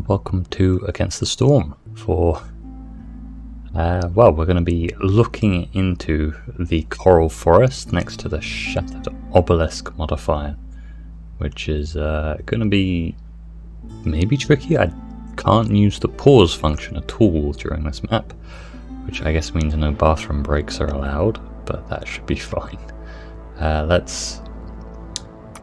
and welcome to Against the Storm for, well, we're going to be looking into the Coral Forest next to the Shattered Obelisk modifier, which is going to be maybe tricky. I can't use the pause function at all during this map, which I guess means no bathroom breaks are allowed, but that should be fine. Let's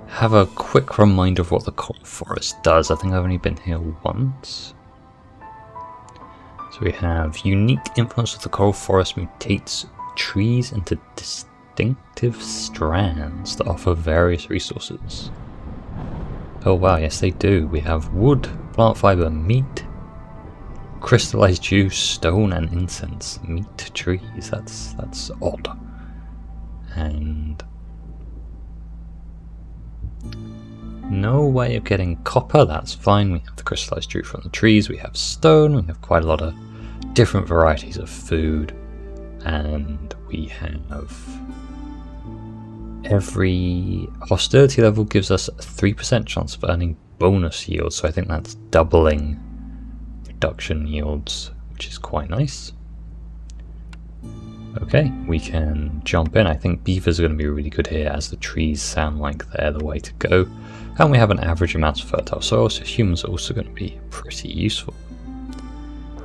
have a quick reminder of what the Coral Forest does. I think I've only been here once. So we have unique influence of the Coral Forest mutates trees into distinctive strands that offer various resources. Oh wow, yes they do. We have wood, plant fiber, meat, crystallized juice, stone and incense. Meat trees, that's odd. And no way of getting copper, that's fine. We have the crystallized juice from the trees, we have stone, we have quite a lot of different varieties of food, and we have every hostility level gives us a 3% chance of earning bonus yield, so I think that's doubling reduction yields, which is quite nice. Okay, we can jump in. I think beavers are going to be really good here, as the trees sound like they're the way to go. And we have an average amount of fertile soil, so humans are also going to be pretty useful.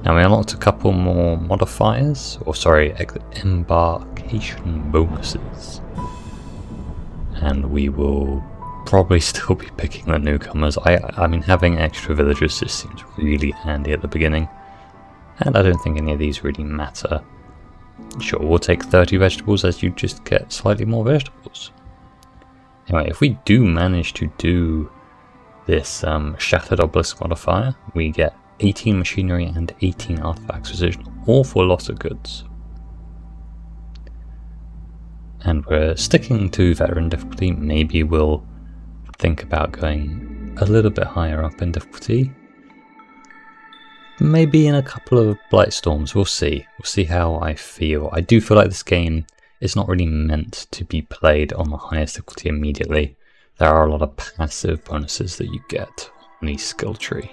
Now we unlocked a couple more modifiers, or sorry, embarkation bonuses. And we will probably still be picking the newcomers. I mean, having extra villagers just seems really handy at the beginning. And I don't think any of these really matter. Sure, we'll take 30 vegetables as you just get slightly more vegetables. Anyway, if we do manage to do this Shattered Obelisk modifier, we get 18 machinery and 18 artifacts, which is an awful lot of goods. And we're sticking to veteran difficulty. Maybe we'll think about going a little bit higher up in difficulty. Maybe in a couple of blight storms, we'll see. We'll see how I feel. I do feel like this game is not really meant to be played on the highest difficulty immediately. There are a lot of passive bonuses that you get on the skill tree.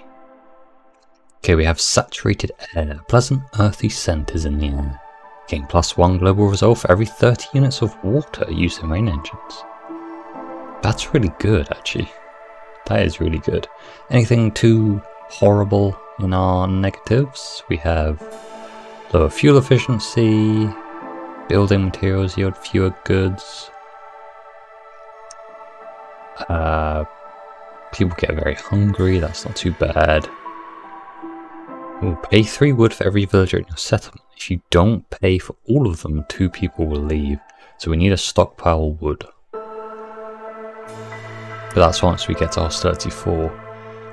Okay, we have saturated air. Pleasant earthy scent is in the air. Gain +1 global resolve for every 30 units of water used in rain engines. That's really good, actually. That is really good. Anything too horrible in our negatives? We have lower fuel efficiency, building materials yield fewer goods, people get very hungry, that's not too bad. Ooh, pay 3 wood for every villager in your settlement. If you don't pay for all of them, 2 people will leave, so we need a stockpile of wood. But that's once we get to hostility 4,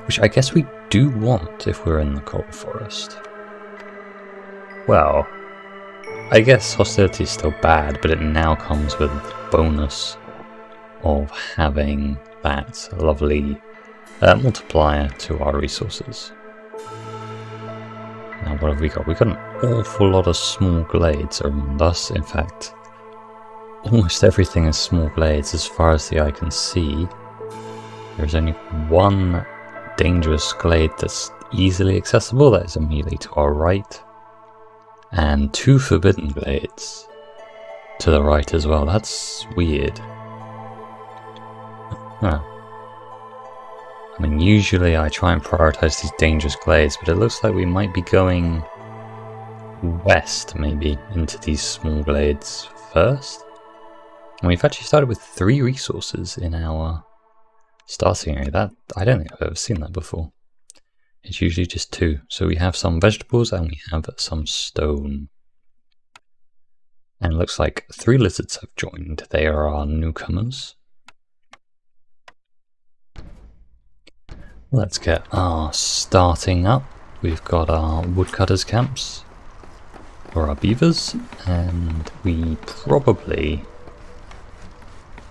which I guess we do want if we're in the Coral Forest. Well, I guess hostility is still bad, but it now comes with the bonus of having that lovely multiplier to our resources. Now what have we got? We've got an awful lot of small glades around us. In fact, almost everything is small glades as far as the eye can see. There's only one dangerous glade that's easily accessible, that is immediately to our right. And 2 forbidden glades to the right as well. That's weird. Huh. I mean, usually I try and prioritize these dangerous glades, but it looks like we might be going west, maybe, into these small glades first. And we've actually started with 3 resources in our starting area. That, I don't think I've ever seen that before. It's usually just 2. So we have some vegetables and we have some stone. And it looks like 3 lizards have joined. They are our newcomers. Let's get our starting up. We've got our woodcutters camps, or our beavers, and we probably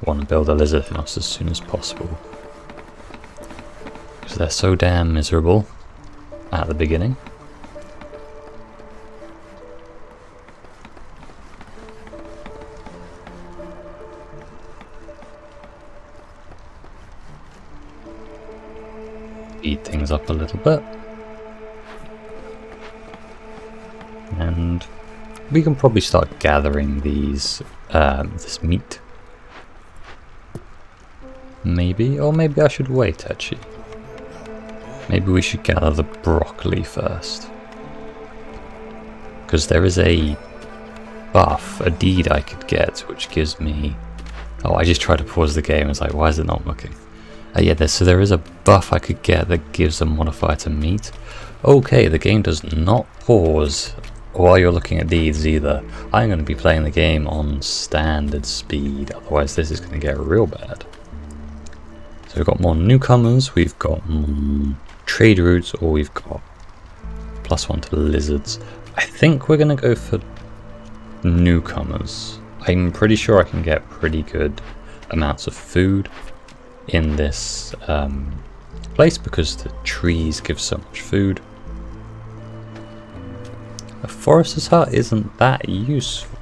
want to build a lizard house as soon as possible, because they're so damn miserable at the beginning. Speed things up a little bit. And we can probably start gathering these, this meat. Maybe, or maybe I should wait actually. Maybe we should gather the broccoli first. Because there is a buff, a deed I could get, which gives me... Oh, I just tried to pause the game. It's like, why is it not working? Yeah, so there is a buff I could get that gives a modifier to meat. Okay, the game does not pause while you're looking at deeds either. I'm going to be playing the game on standard speed, otherwise this is going to get real bad. So we've got more newcomers, we've got trade routes, or we've got +1 to lizards. I think we're going to go for newcomers. I'm pretty sure I can get pretty good amounts of food in this place because the trees give so much food. A forester's hut isn't that useful.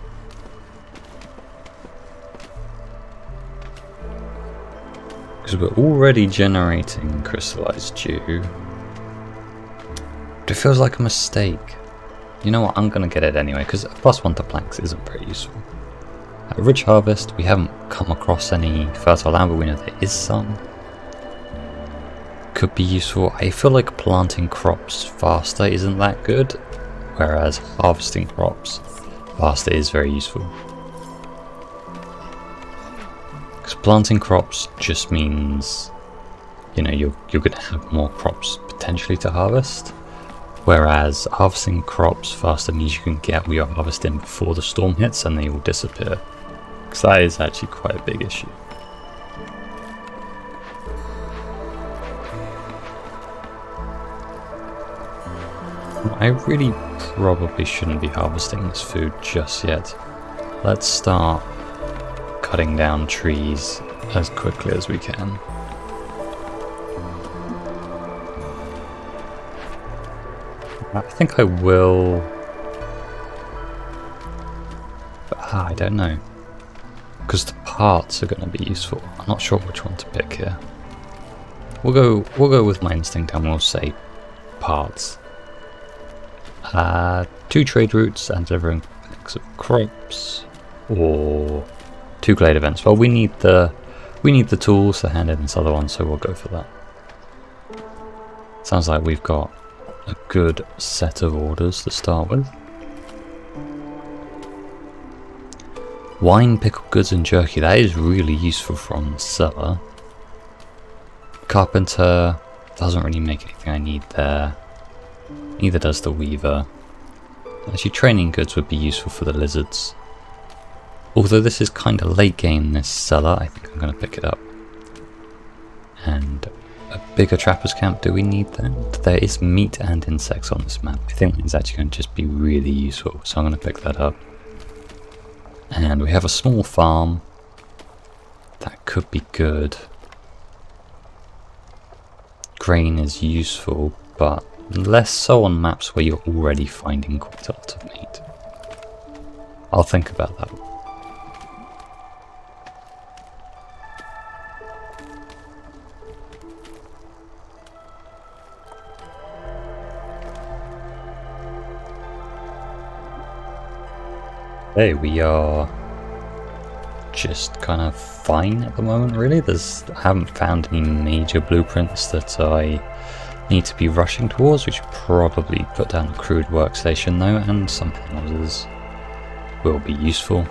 Because we're already generating crystallized dew. But it feels like a mistake. You know what, I'm going to get it anyway, because +1 to planks isn't very useful. At Rich Harvest, we haven't come across any fertile land, but we know there is some. Could be useful. I feel like planting crops faster isn't that good, whereas harvesting crops faster is very useful. Because planting crops just means, you know, you're going to have more crops potentially to harvest. Whereas harvesting crops faster means you can get what you're harvesting before the storm hits and they will disappear. Because that is actually quite a big issue. I really probably shouldn't be harvesting this food just yet. Let's start cutting down trees as quickly as we can. I think I will, but I don't know, because the parts are going to be useful. I'm not sure which one to pick here. We'll go with my instinct and we'll say parts. 2 trade routes and delivering packs of crops, or 2 glade events. Well, we need the tools to hand in this other one, so we'll go for that. Sounds like we've got a good set of orders to start with. Wine, pickled goods and jerky, that is really useful from the cellar. Carpenter doesn't really make anything I need there. Neither does the weaver. Actually, training goods would be useful for the lizards. Although this is kind of late game, this cellar, I think I'm going to pick it up. And a bigger trapper's camp, do we need that? There is meat and insects on this map. I think it's actually going to just be really useful, so I'm going to pick that up. And we have a small farm. That could be good. Grain is useful, but less so on maps where you're already finding quite a lot of meat. I'll think about that. Hey, we are just kind of fine at the moment, really. I haven't found any major blueprints that I need to be rushing towards. We should probably put down a crude workstation though, and some houses will be useful.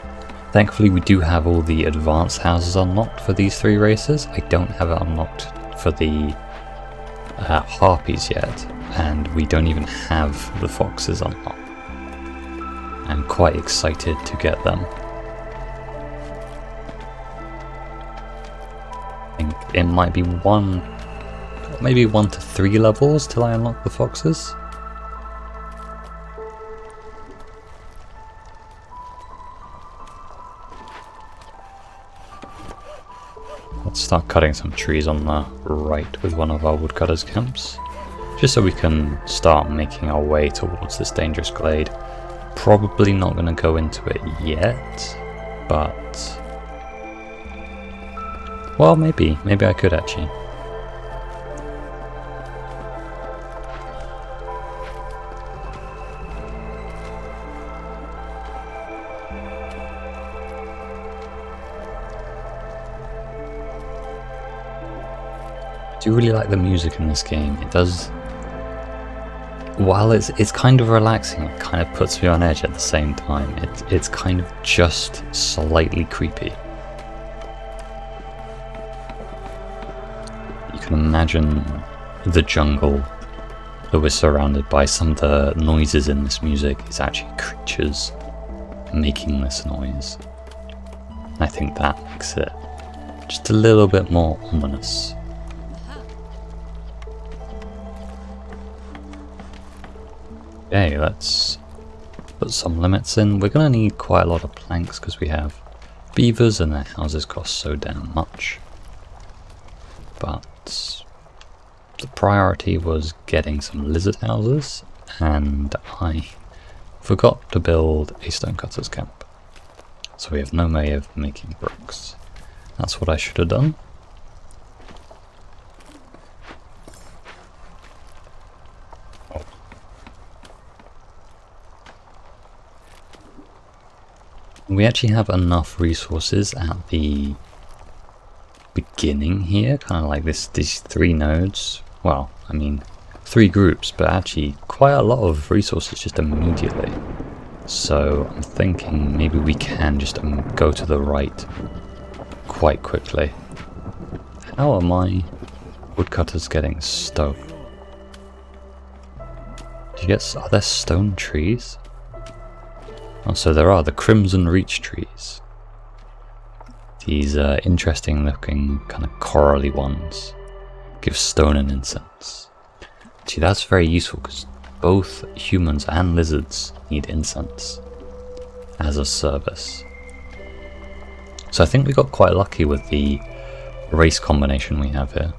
Thankfully we do have all the advanced houses unlocked for these 3 races. I don't have it unlocked for the harpies yet, and we don't even have the foxes unlocked. I'm quite excited to get them. I think it might be maybe 1 to 3 levels till I unlock the foxes. Let's start cutting some trees on the right with one of our woodcutters' camps, just so we can start making our way towards this dangerous glade. Probably not going to go into it yet, but well, maybe I could actually. I do really like the music in this game. It does, while it's kind of relaxing, it kind of puts me on edge at the same time. It's kind of just slightly creepy. You can imagine the jungle that we're surrounded by. Some of the noises in this music is actually creatures making this noise. And I think that makes it just a little bit more ominous. Okay, let's put some limits in. We're going to need quite a lot of planks because we have beavers and their houses cost so damn much. But the priority was getting some lizard houses, and I forgot to build a stonecutter's camp. So we have no way of making bricks. That's what I should have done. We actually have enough resources at the beginning here, kind of like these 3 nodes. Well, I mean 3 groups, but actually quite a lot of resources just immediately. So I'm thinking maybe we can just go to the right quite quickly. How are my woodcutters getting stone? Are there stone trees? Oh, so there are the Crimson Reach trees. These interesting looking kind of corally ones give stone and incense. See, that's very useful because both humans and lizards need incense as a service. So I think we got quite lucky with the race combination we have here.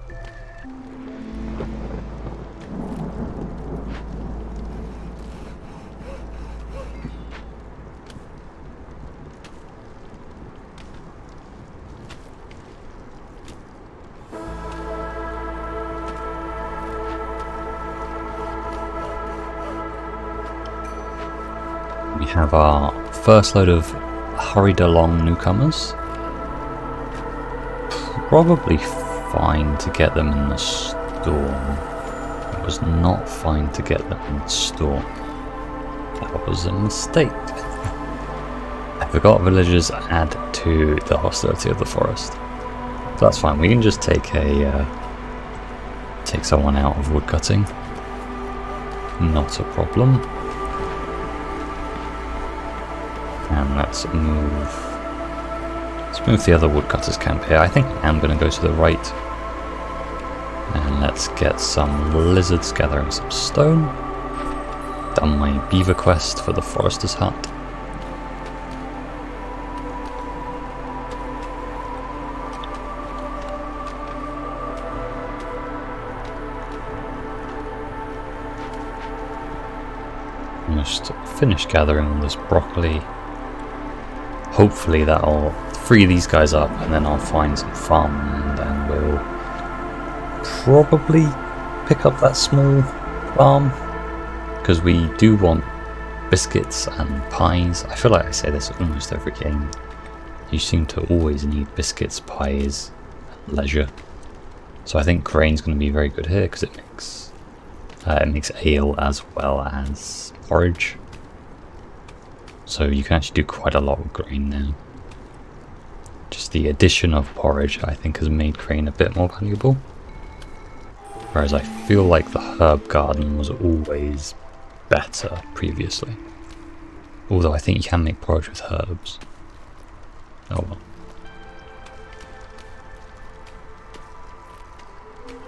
We have our first load of hurried along newcomers. Probably fine to get them in the storm. It was not fine to get them in the storm. That was a mistake. I forgot villagers add to the hostility of the forest. So that's fine. We can just take someone out of woodcutting. Not a problem. And let's move the other woodcutters camp here. I think I'm going to go to the right. And let's get some lizards gathering some stone. Done my beaver quest for the forester's hut. Almost finished gathering all this broccoli. Hopefully that'll free these guys up, and then I'll find some farmland and we'll probably pick up that small farm, because we do want biscuits and pies. I feel like I say this almost every game. You seem to always need biscuits, pies, and leisure. So I think grain's going to be very good here because it makes ale as well as porridge. So you can actually do quite a lot with grain now. Just the addition of porridge, I think, has made grain a bit more valuable. Whereas I feel like the herb garden was always better previously. Although I think you can make porridge with herbs. Oh well.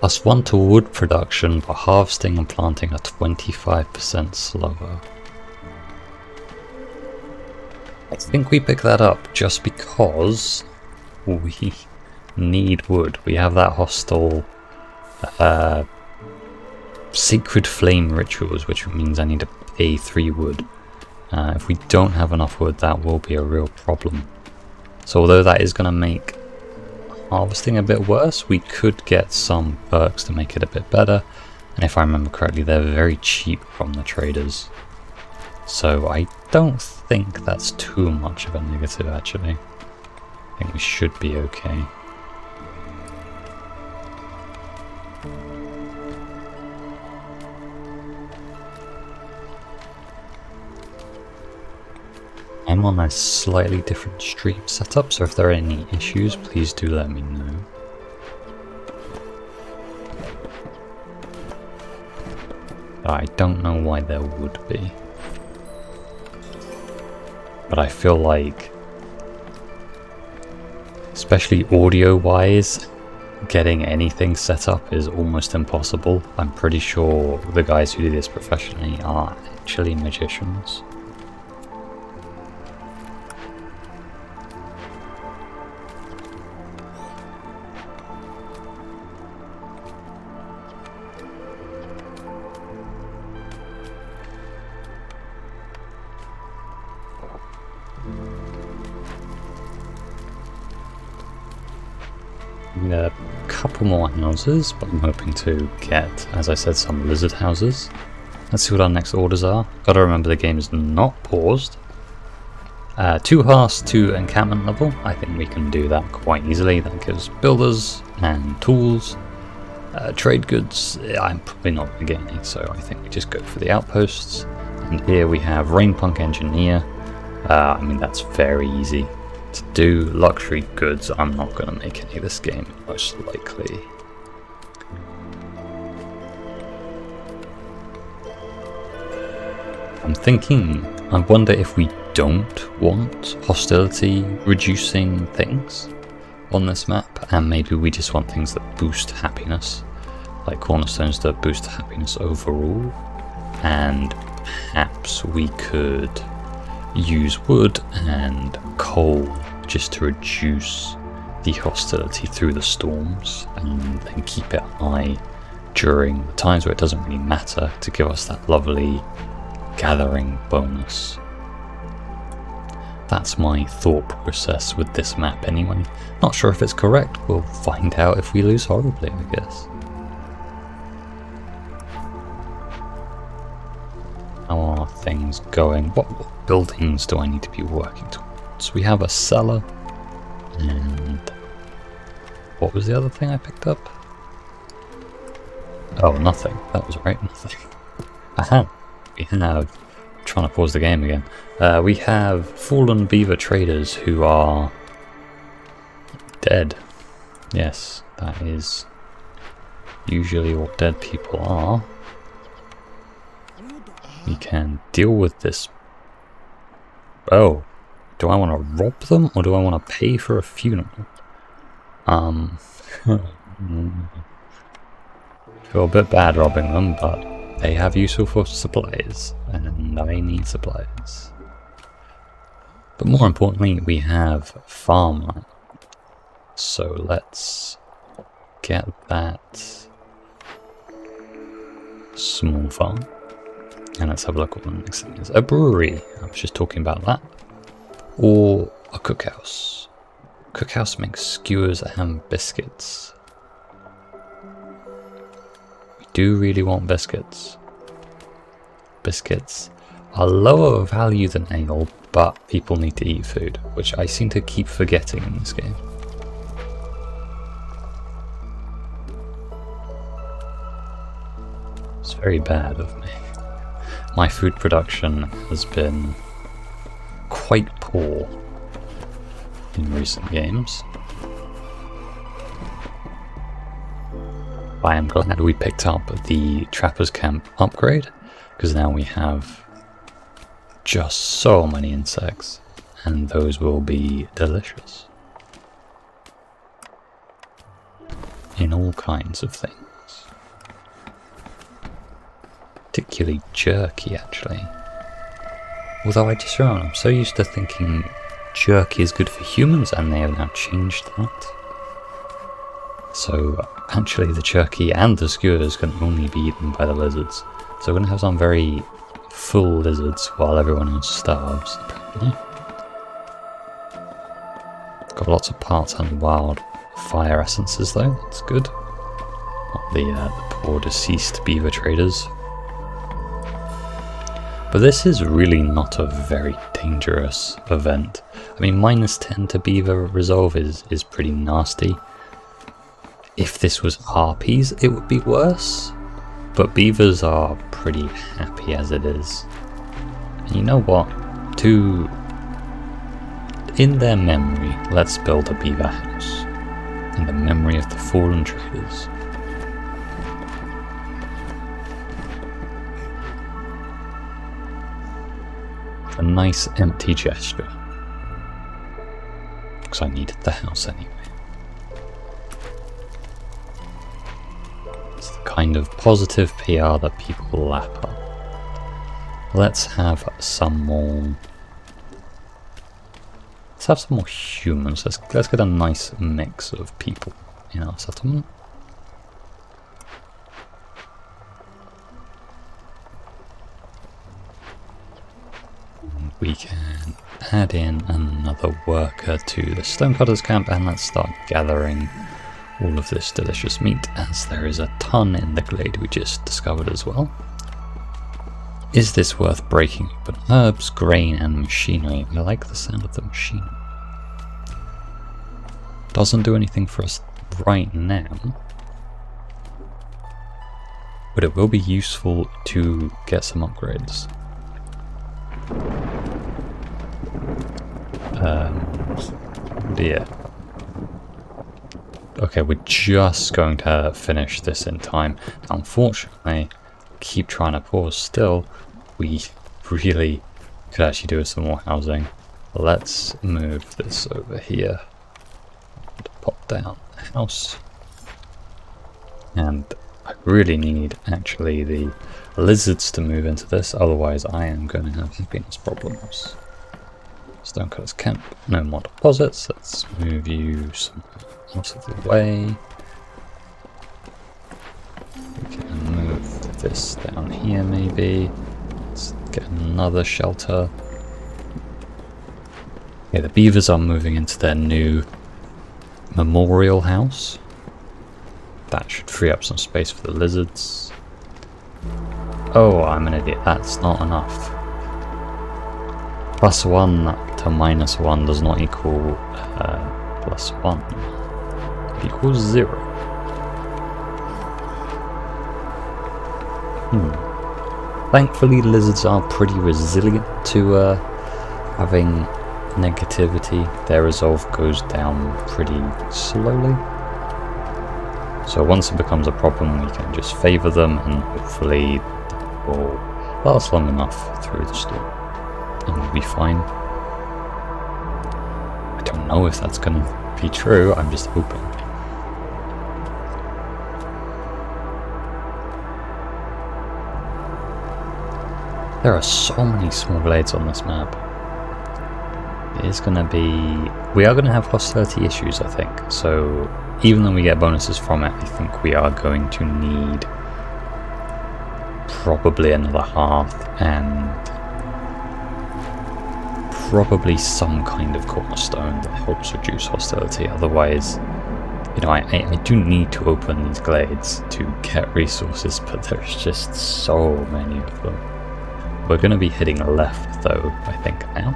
+1 to wood production, but harvesting and planting are 25% slower. I think we pick that up just because we need wood. We have that hostile sacred flame rituals, which means I need to pay 3 wood. If we don't have enough wood, that will be a real problem. So although that is going to make harvesting a bit worse, we could get some perks to make it a bit better. And if I remember correctly, they're very cheap from the traders. So I don't think that's too much of a negative, actually. I think we should be okay. I'm on a slightly different stream setup, so if there are any issues, please do let me know. I don't know why there would be. But I feel like, especially audio-wise, getting anything set up is almost impossible. I'm pretty sure the guys who do this professionally are actually magicians. A couple more houses, but I'm hoping to get, as I said, some lizard houses. Let's see what our next orders are. Gotta remember the game is not paused. 2 hearths to encampment level. I think we can do that quite easily. That gives builders and tools. Trade goods, I'm probably not going to get any, so I think we just go for the outposts. And here we have Rainpunk Engineer. I mean, that's very easy to do. Luxury goods, I'm not going to make any this game, most likely. I'm thinking, I wonder if we don't want hostility reducing things on this map, and maybe we just want things that boost happiness, like cornerstones that boost happiness overall, and perhaps we could use wood and coal just to reduce the hostility through the storms, and then keep it high during the times where it doesn't really matter, to give us that lovely gathering bonus. That's my thought process with this map anyway. Not sure if it's correct, we'll find out if we lose horribly, I guess. How are things going? What buildings do I need to be working towards? We have a cellar, and what was the other thing I picked up? Oh, nothing. That was right, nothing. Aha! We have, trying to pause the game again, we have fallen beaver traders who are dead. Yes, that is usually what dead people are. We can deal with this. Oh, do I want to rob them or do I want to pay for a funeral? Feel a bit bad robbing them, but they have useful supplies, and I need supplies. But more importantly, we have farmland. So let's get that small farm. And let's have a look what the next thing is. A brewery, I was just talking about that. Or a cookhouse. Cookhouse makes skewers and biscuits. We do really want biscuits. Biscuits are lower value than ale, but people need to eat food, which I seem to keep forgetting in this game. It's very bad of me. My food production has been quite poor in recent games. I am glad we picked up the Trapper's Camp upgrade, because now we have just so many insects, and those will be delicious in all kinds of things. Particularly jerky, actually. Although I just remember, I'm so used to thinking jerky is good for humans, and they have now changed that. So actually the jerky and the skewers can only be eaten by the lizards. So we're going to have some very full lizards while everyone else starves, apparently. Got lots of parts and wild fire essences though, that's good. Not the poor deceased beaver traders. But this is really not a very dangerous event. I mean, -10 to beaver resolve is pretty nasty. If this was harpies, it would be worse. But beavers are pretty happy as it is. And you know what? To in their memory, let's build a beaver house. In the memory of the fallen traders. A nice empty gesture. Because I needed the house anyway. It's the kind of positive PR that people lap up. Let's have some more... Let's have some more humans. Let's get a nice mix of people in our settlement. And we can add in another worker to the stonecutters camp, and let's start gathering all of this delicious meat, as there is a ton in the glade we just discovered as well. Is this worth breaking open? Herbs, grain, and machinery. I like the sound of the machinery. Doesn't do anything for us right now, but it will be useful to get some upgrades. Dear. Okay, we're just going to finish this in time. Unfortunately, keep trying to pause still. We really could actually do with some more housing. Let's move this over here. Pop down the house. And I really need actually the lizards to move into this, otherwise I am going to have happiness problems. Stonecutters camp, no more deposits. Let's move you some out of the way. We can move this down here maybe. Let's get another shelter. Yeah, the beavers are moving into their new memorial house. That should free up some space for the lizards. Oh, I'm an idiot. That's not enough. +1 to -1 does not equal +1. It equals 0. Thankfully, lizards are pretty resilient to having negativity. Their resolve goes down pretty slowly. So once it becomes a problem, we can just favor them, and hopefully it will last long enough through the storm. And we'll be fine. I don't know if that's going to be true, I'm just hoping. There are so many small glades on this map. It is going to be... We are going to have hostility issues, I think. So even though we get bonuses from it, I think we are going to need probably another hearth and probably some kind of cornerstone that helps reduce hostility. Otherwise, you know, I do need to open these glades to get resources, but there's just so many of them. We're going to be heading left though, I think now.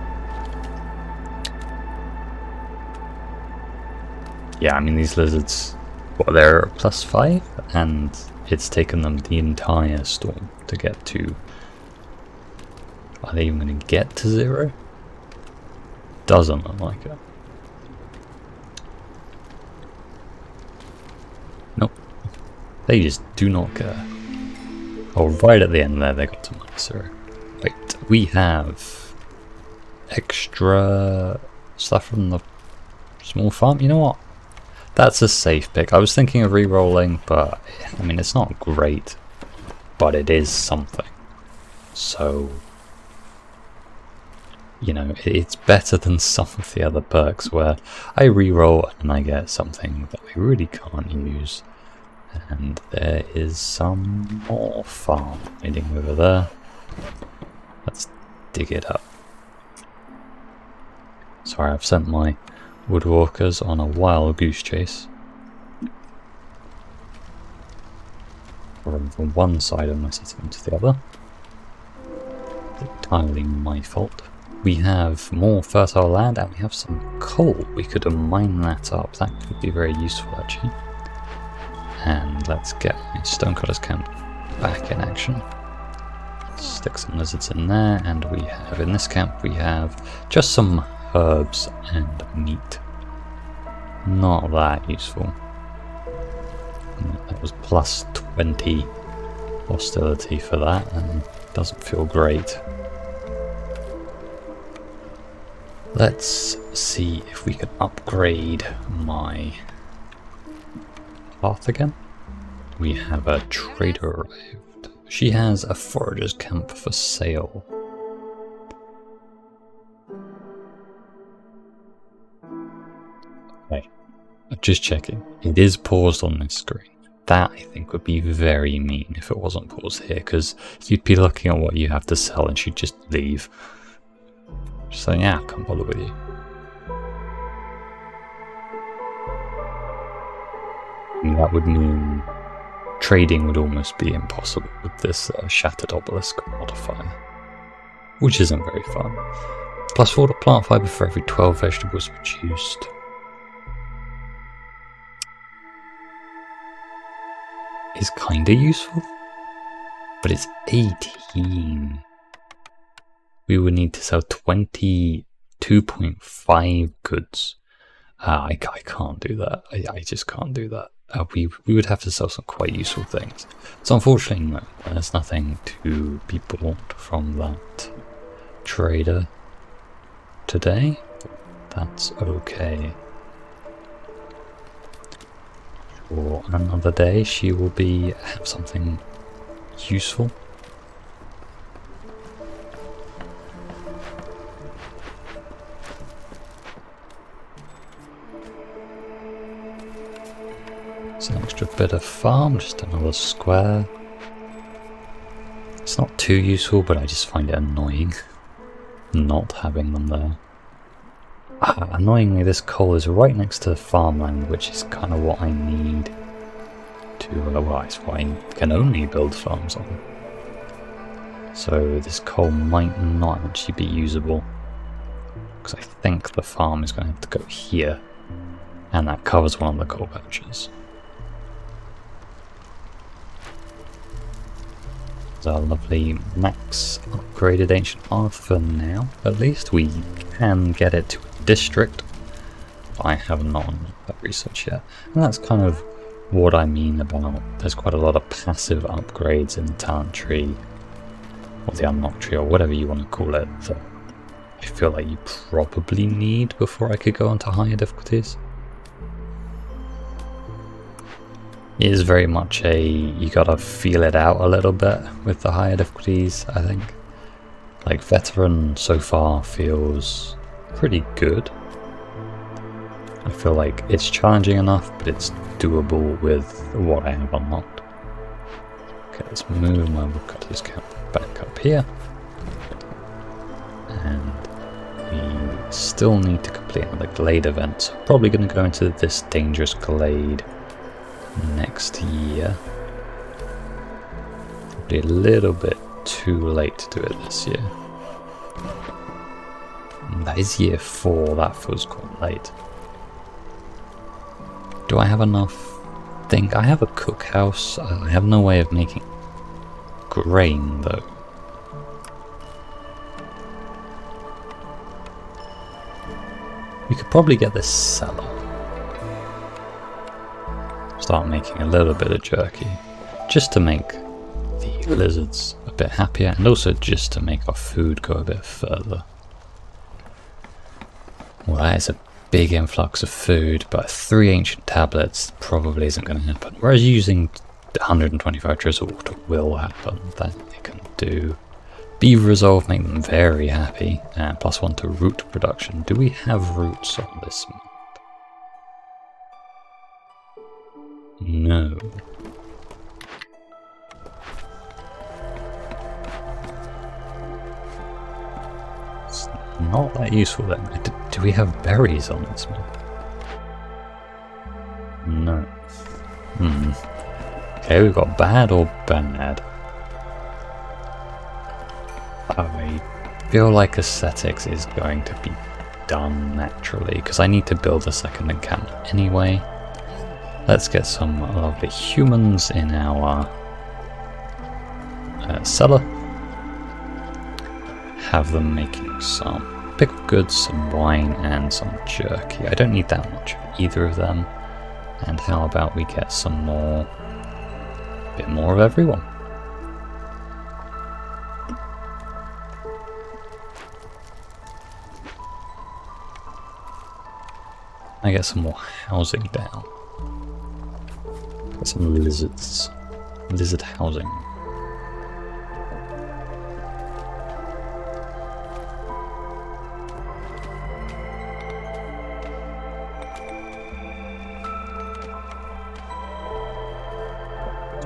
Yeah, I mean these lizards, well, they're +5 and it's taken them the entire storm to get to... Are they even going to get to 0? Doesn't look like it. Nope. They just do not care. Oh, right at the end there they got to -0. Wait, we have extra stuff from the small farm. You know what? That's a safe pick. I was thinking of re-rolling, but I mean it's not great, but it is something. So, you know, it's better than some of the other perks where I re-roll and I get something that I really can't use. And there is some more farm waiting over there. Let's dig it up. Sorry, I've sent my woodwalkers on a wild goose chase. From one side of my settlement to the other. Entirely my fault. We have more fertile land and we have some coal. We could mine that up. That could be very useful actually. And let's get my stonecutters camp back in action. Stick some lizards in there, and we have in this camp we have just some herbs and meat. Not that useful. That was plus 20 hostility for that, and doesn't feel great. Let's see if we can upgrade my path again. We have a trader arrived. She has a forager's camp for sale. Okay, just checking. It is paused on this screen. That, I think, would be very mean if it wasn't paused here, because you'd be looking at what you have to sell and she'd just leave. Just saying, yeah, I can't bother with you. And that would mean trading would almost be impossible with this Shattered Obelisk modifier, which isn't very fun. Plus 4 to plant fiber for every 12 vegetables produced. Is kinda useful, but it's 18. We would need to sell 22.5 goods. I can't do that. I just can't do that. We would have to sell some quite useful things. So unfortunately, no, there's nothing to be bought from that trader today. That's okay. For another day, she will have something useful. It's an extra bit of farm, just another square. It's not too useful, but I just find it annoying not having them there. Annoyingly, this coal is right next to farmland, which is kind of what I need to, well, it's what I can only build farms on. So this coal might not actually be usable, because I think the farm is going to have to go here, and that covers one of the coal patches. Our lovely max upgraded ancient art for now. At least we can get it to a district. I have not done that research yet, and that's kind of what I mean about there's quite a lot of passive upgrades in the talent tree or the unlock tree or whatever you want to call it that I feel like you probably need before I could go on to higher difficulties. It is very much you gotta feel it out a little bit with the higher difficulties, I think. Like, veteran so far feels pretty good. I feel like it's challenging enough, but it's doable with what I have unlocked. Okay, let's move my woodcutter's camp back up here. And we still need to complete another glade event, so I'm probably going to go into this dangerous glade next year. Probably a little bit too late to do it this year. That is year 4, that feels quite late. Do I have enough? I have a cookhouse. I have no way of making grain though. We could probably get this cellar. Start making a little bit of jerky, just to make the lizards a bit happier, and also just to make our food go a bit further. Well, that is a big influx of food, but 3 ancient tablets probably isn't going to happen. Whereas using 125 drizzle water will happen. That they can do. Beaver resolve make them very happy, and +1 to root production. Do we have roots on this map? No. It's not that useful then. Do we have berries on this map? No. Okay, we've got bad or bad. I feel like aesthetics is going to be done naturally, because I need to build a second encampment anyway. Let's get some lovely humans in our cellar. Have them making some pickled goods, some wine, and some jerky. I don't need that much of either of them. And how about we get some more, a bit more of everyone. I get some more housing down. Got some lizards. Lizard housing.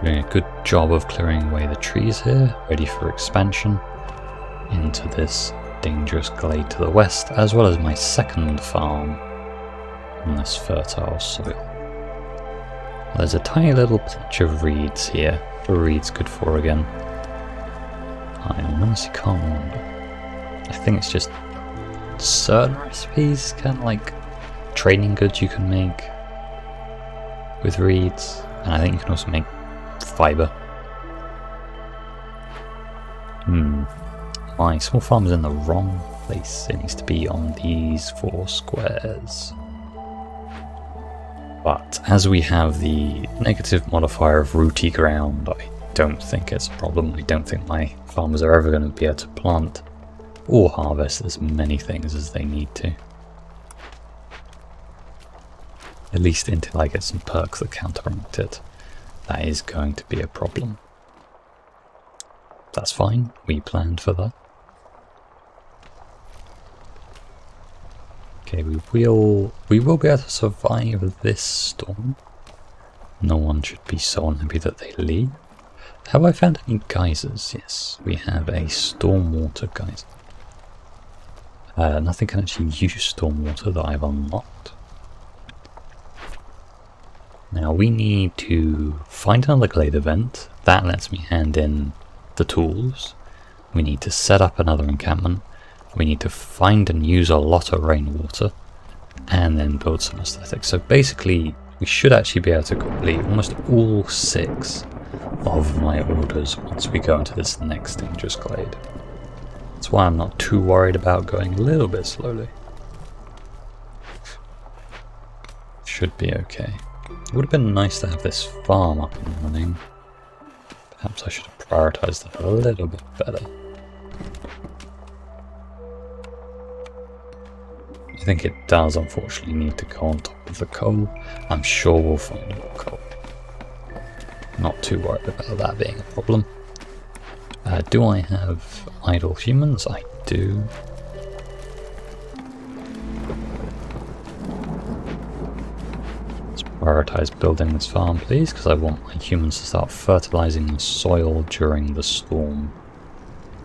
Doing a good job of clearing away the trees here, ready for expansion into this dangerous glade to the west, as well as my second farm on this fertile soil. There's a tiny little patch of reeds here. What are reeds good for again? I honestly can't remember. I think it's just certain recipes, kind of like training goods you can make with reeds, and I think you can also make fiber. My small farm is in the wrong place. It needs to be on these 4 squares. But as we have the negative modifier of rooty ground, I don't think it's a problem. I don't think my farmers are ever going to be able to plant or harvest as many things as they need to. At least until I get some perks that counteract it. That is going to be a problem. That's fine, we planned for that. Okay, we will be able to survive this storm. No one should be so unhappy that they leave. Have I found any geysers? Yes, we have a stormwater geyser. Nothing can actually use stormwater that I've unlocked. Now we need to find another glade event. That lets me hand in the tools. We need to set up another encampment. We need to find and use a lot of rainwater, and then build some aesthetics. So basically, we should actually be able to complete almost all 6 of my orders once we go into this next dangerous glade. That's why I'm not too worried about going a little bit slowly. Should be okay. It would have been nice to have this farm up and running. Perhaps I should have prioritized that a little bit better. I think it does unfortunately need to go on top of the coal. I'm sure we'll find more coal. Not too worried about that being a problem. Do I have idle humans? I do. Let's prioritize building this farm, please, because I want my humans to start fertilizing the soil during the storm.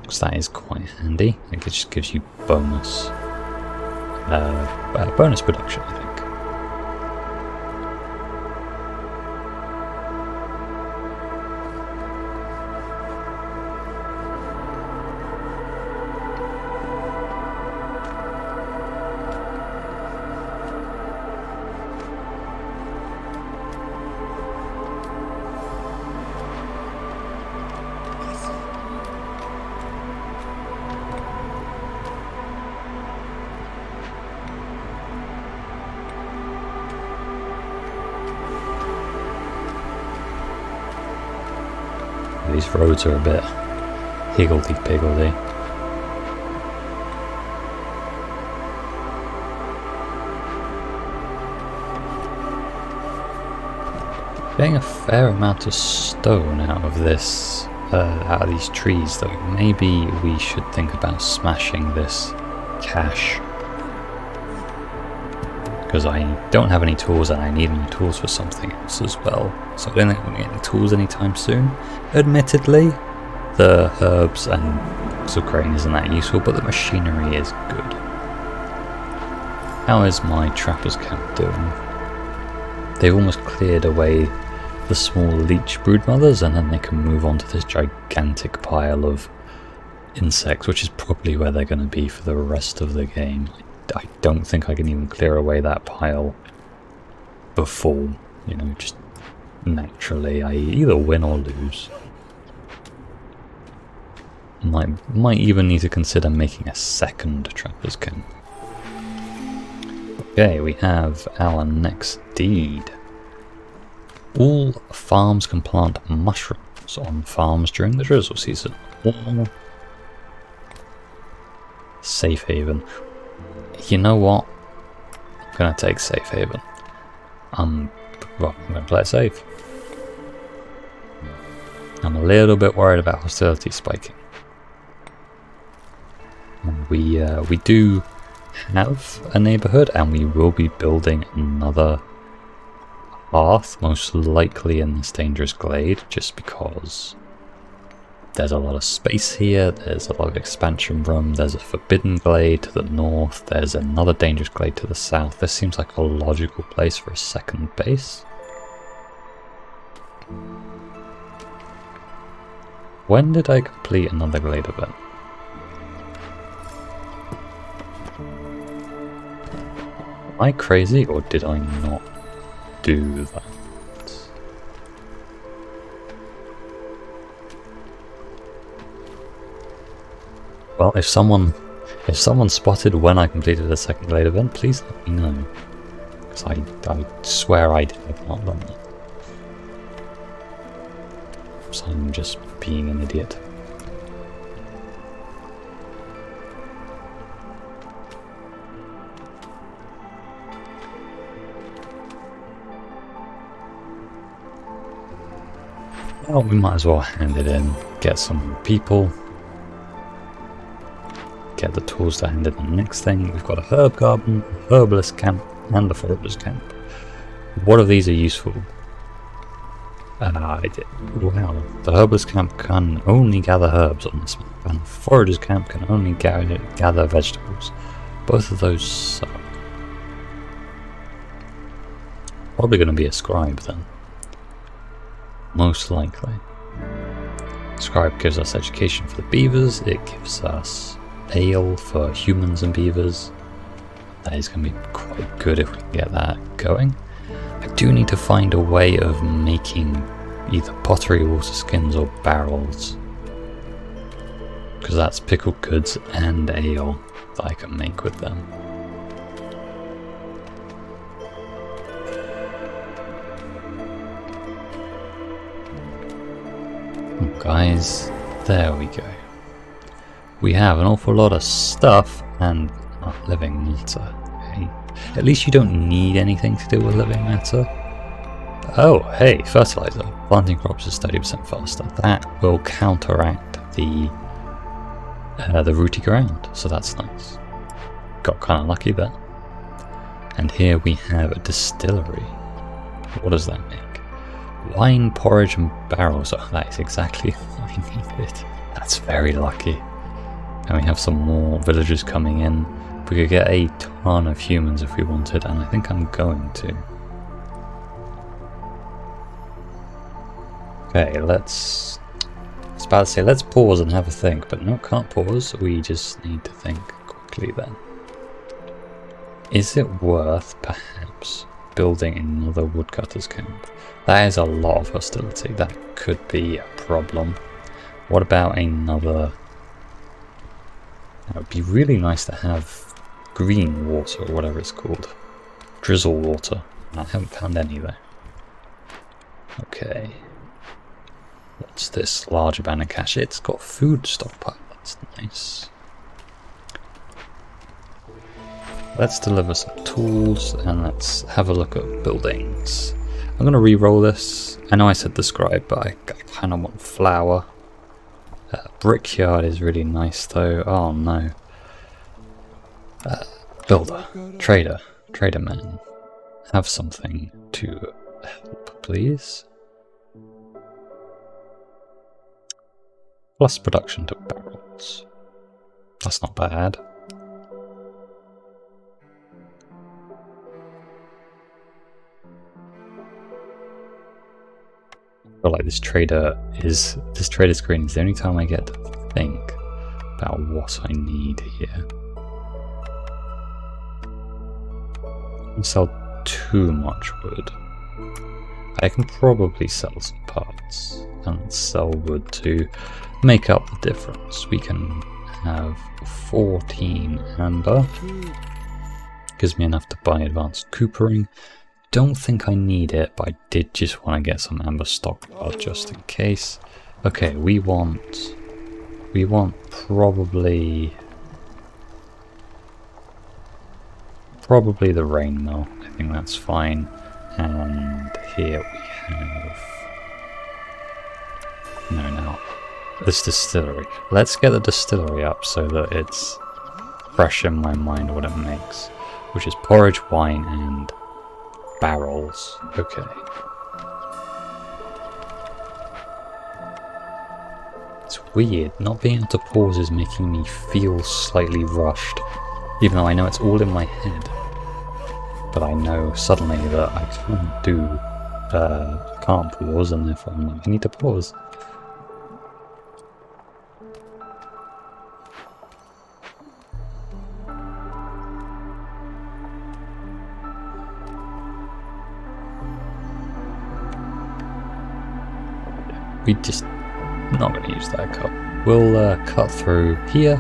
Because that is quite handy. I think it just gives you bonus production, I think. These roads are a bit higgledy-piggledy. Getting a fair amount of stone out of this, out of these trees though. Maybe we should think about smashing this cache. Because I don't have any tools and I need any tools for something else as well. So I don't think I'm going to get any tools anytime soon. Admittedly, the herbs and box of grain isn't that useful, but the machinery is good. How is my trapper's camp doing? They've almost cleared away the small leech broodmothers, and then they can move on to this gigantic pile of insects, which is probably where they're going to be for the rest of the game. I don't think I can even clear away that pile before, you know, just naturally I either win or lose. Might even need to consider making a second trapper's camp. Okay, we have our next deed. All farms can plant mushrooms on farms during the drizzle season. Or safe haven. You know what? I'm gonna take safe haven. I'm gonna play it safe. I'm a little bit worried about hostility spiking. And we do have a neighborhood, and we will be building another path, most likely in this dangerous glade, just because there's a lot of space here, there's a lot of expansion room, there's a forbidden glade to the north, there's another dangerous glade to the south. This seems like a logical place for a second base. When did I complete another glade event? Am I crazy, or did I not do that? Well, if someone spotted when I completed the second glade event, please let me know. Because I swear I have not done that. So I'm just being an idiot. Well, we might as well hand it in, get some people, get the tools to hand in the next thing. We've got a herb garden, a herbalist camp, and a forager's camp. What of these are useful? Wow, the herbalist camp can only gather herbs on this map, and the forager's camp can only gather vegetables. Both of those suck. Probably going to be a scribe then. Most likely. Scribe gives us education for the beavers, it gives us ale for humans and beavers. That is going to be quite good if we can get that going. I do need to find a way of making either pottery, water skins, or barrels. Because that's pickled goods and ale that I can make with them. Guys, there we go. We have an awful lot of stuff and not living matter. Okay. At least you don't need anything to do with living matter. Oh, hey, fertilizer. Planting crops is 30% faster. That will counteract the rooty ground, so that's nice. Got kind of lucky there. And here we have a distillery. What does that make? Wine, porridge, and barrels. Oh, that is exactly what I needed. That's very lucky. And we have some more villagers coming in. We could get a ton of humans if we wanted, and I think I'm going to. Okay, I was about to say let's pause and have a think, but no, can't pause. We just need to think quickly then. Is it worth perhaps building another woodcutter's camp? That is a lot of hostility. That could be a problem. What about another? It would be really nice to have green water, or whatever it's called. Drizzle water. I haven't found any there. Okay. What's this? Large abandoned cache. It's got food stockpile. That's nice. Let's deliver some tools and let's have a look at buildings. I'm going to re-roll this. I know I said the scribe, but I kind of want flour. Brickyard is really nice though. Oh no. Builder. Trader. Trader man. Have something to help, please. Plus production to barrels. That's not bad. I feel like this trader screen is the only time I get to think about what I need here. I don't sell too much wood. I can probably sell some parts and sell wood to make up the difference. We can have 14 amber. Gives me enough to buy advanced coopering. Don't think I need it, but I did just want to get some amber stockpile just in case. Okay, we want probably the rain mill. I think that's fine. And here we have no, this distillery. Let's get the distillery up so that it's fresh in my mind what it makes, which is porridge, wine, and barrels. Okay. It's weird. Not being able to pause is making me feel slightly rushed, even though I know it's all in my head. But I know suddenly that I can't pause, and therefore I'm like, I need to pause. We just not going to use that cut. We'll cut through here.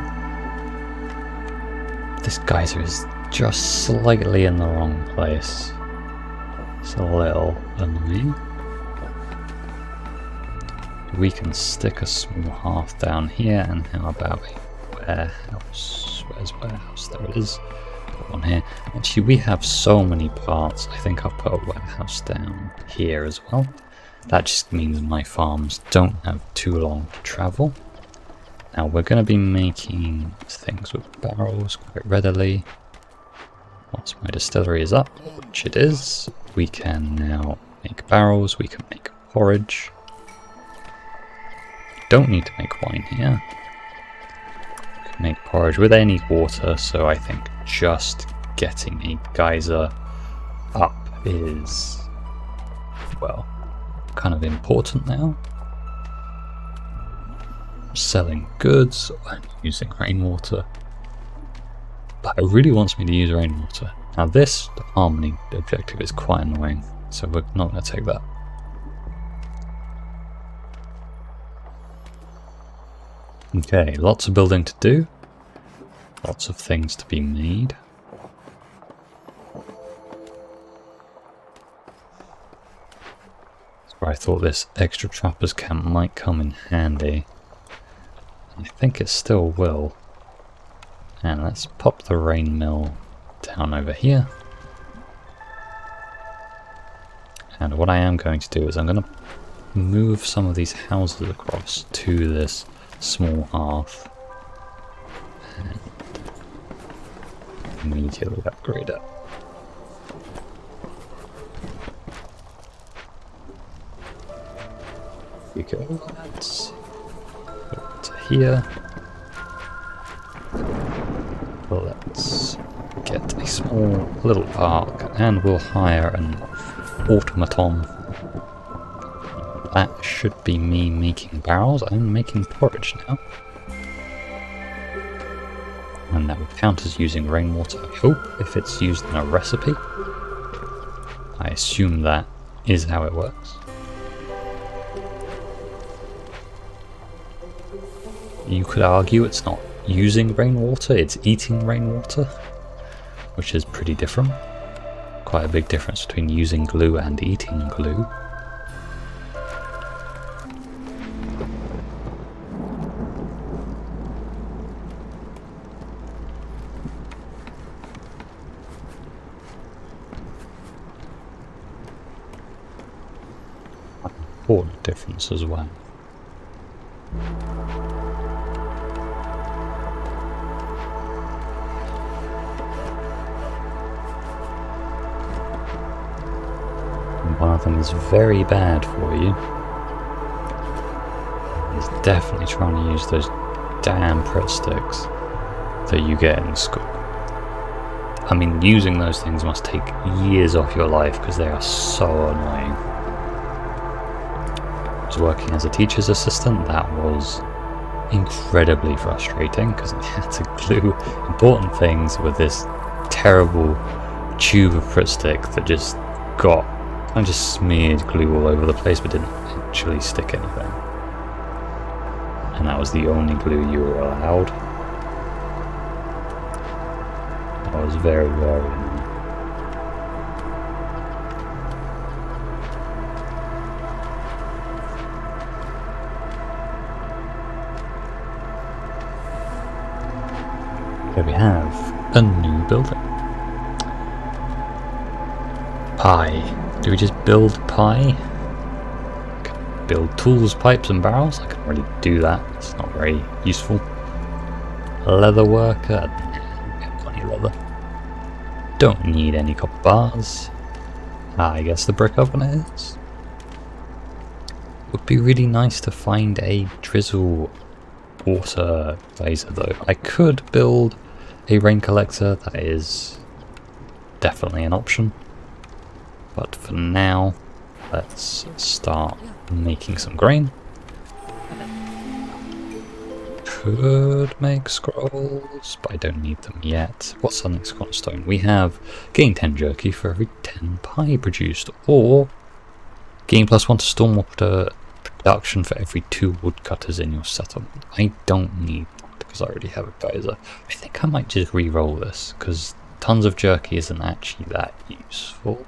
This geyser is just slightly in the wrong place. It's a little annoying. We can stick a small hearth down here, and how about a warehouse? Where's warehouse? There it is. Put one here. Actually, we have so many parts. I think I'll put a warehouse down here as well. That just means my farms don't have too long to travel. Now we're going to be making things with barrels quite readily. Once my distillery is up, which it is, we can now make barrels, we can make porridge. Don't need to make wine here. We can make porridge with any water, so I think just getting a geyser up is, well, kind of important now. Selling goods and using rainwater. But it really wants me to use rainwater. Now this harmony objective is quite annoying, so we're not going to take that. Okay, lots of building to do. Lots of things to be made. I thought this extra trapper's camp might come in handy. I think it still will. And let's pop the rain mill down over here. And what I am going to do is I'm going to move some of these houses across to this small hearth. And immediately upgrade it. We go, let's go to here. Let's get a small little park and we'll hire an automaton. That should be me making barrels. I'm making porridge now. And that will count as using rainwater, I hope, if it's used in a recipe. I assume that is how it works. You could argue it's not using rainwater, it's eating rainwater, which is pretty different. Quite a big difference between using glue and eating glue. Important difference as well. One of them is very bad for you. He's definitely trying to use those damn Pritt sticks that you get in school. I mean, using those things must take years off your life because they are so annoying. I was working as a teacher's assistant. That was incredibly frustrating because I had to glue important things with this terrible tube of Pritt stick that just got I just smeared glue all over the place but didn't actually stick anything. And that was the only glue you were allowed. I was very, very annoyed. Here we have a new building. Pie. Do we just build pie? Build tools, pipes and barrels? I can't really do that. It's not very useful. Leather worker? Get plenty of leather. Don't need any copper bars. I guess the brick oven is. Would be really nice to find a drizzle water geyser though. I could build a rain collector, that is definitely an option. But for now, let's start making some grain. Could make scrolls, but I don't need them yet. What's our next cornerstone? We have gain 10 jerky for every 10 pie produced, or gain +1 to stormwater production for every 2 woodcutters in your settlement. I don't need that because I already have a geyser. I think I might just re-roll this because tons of jerky isn't actually that useful.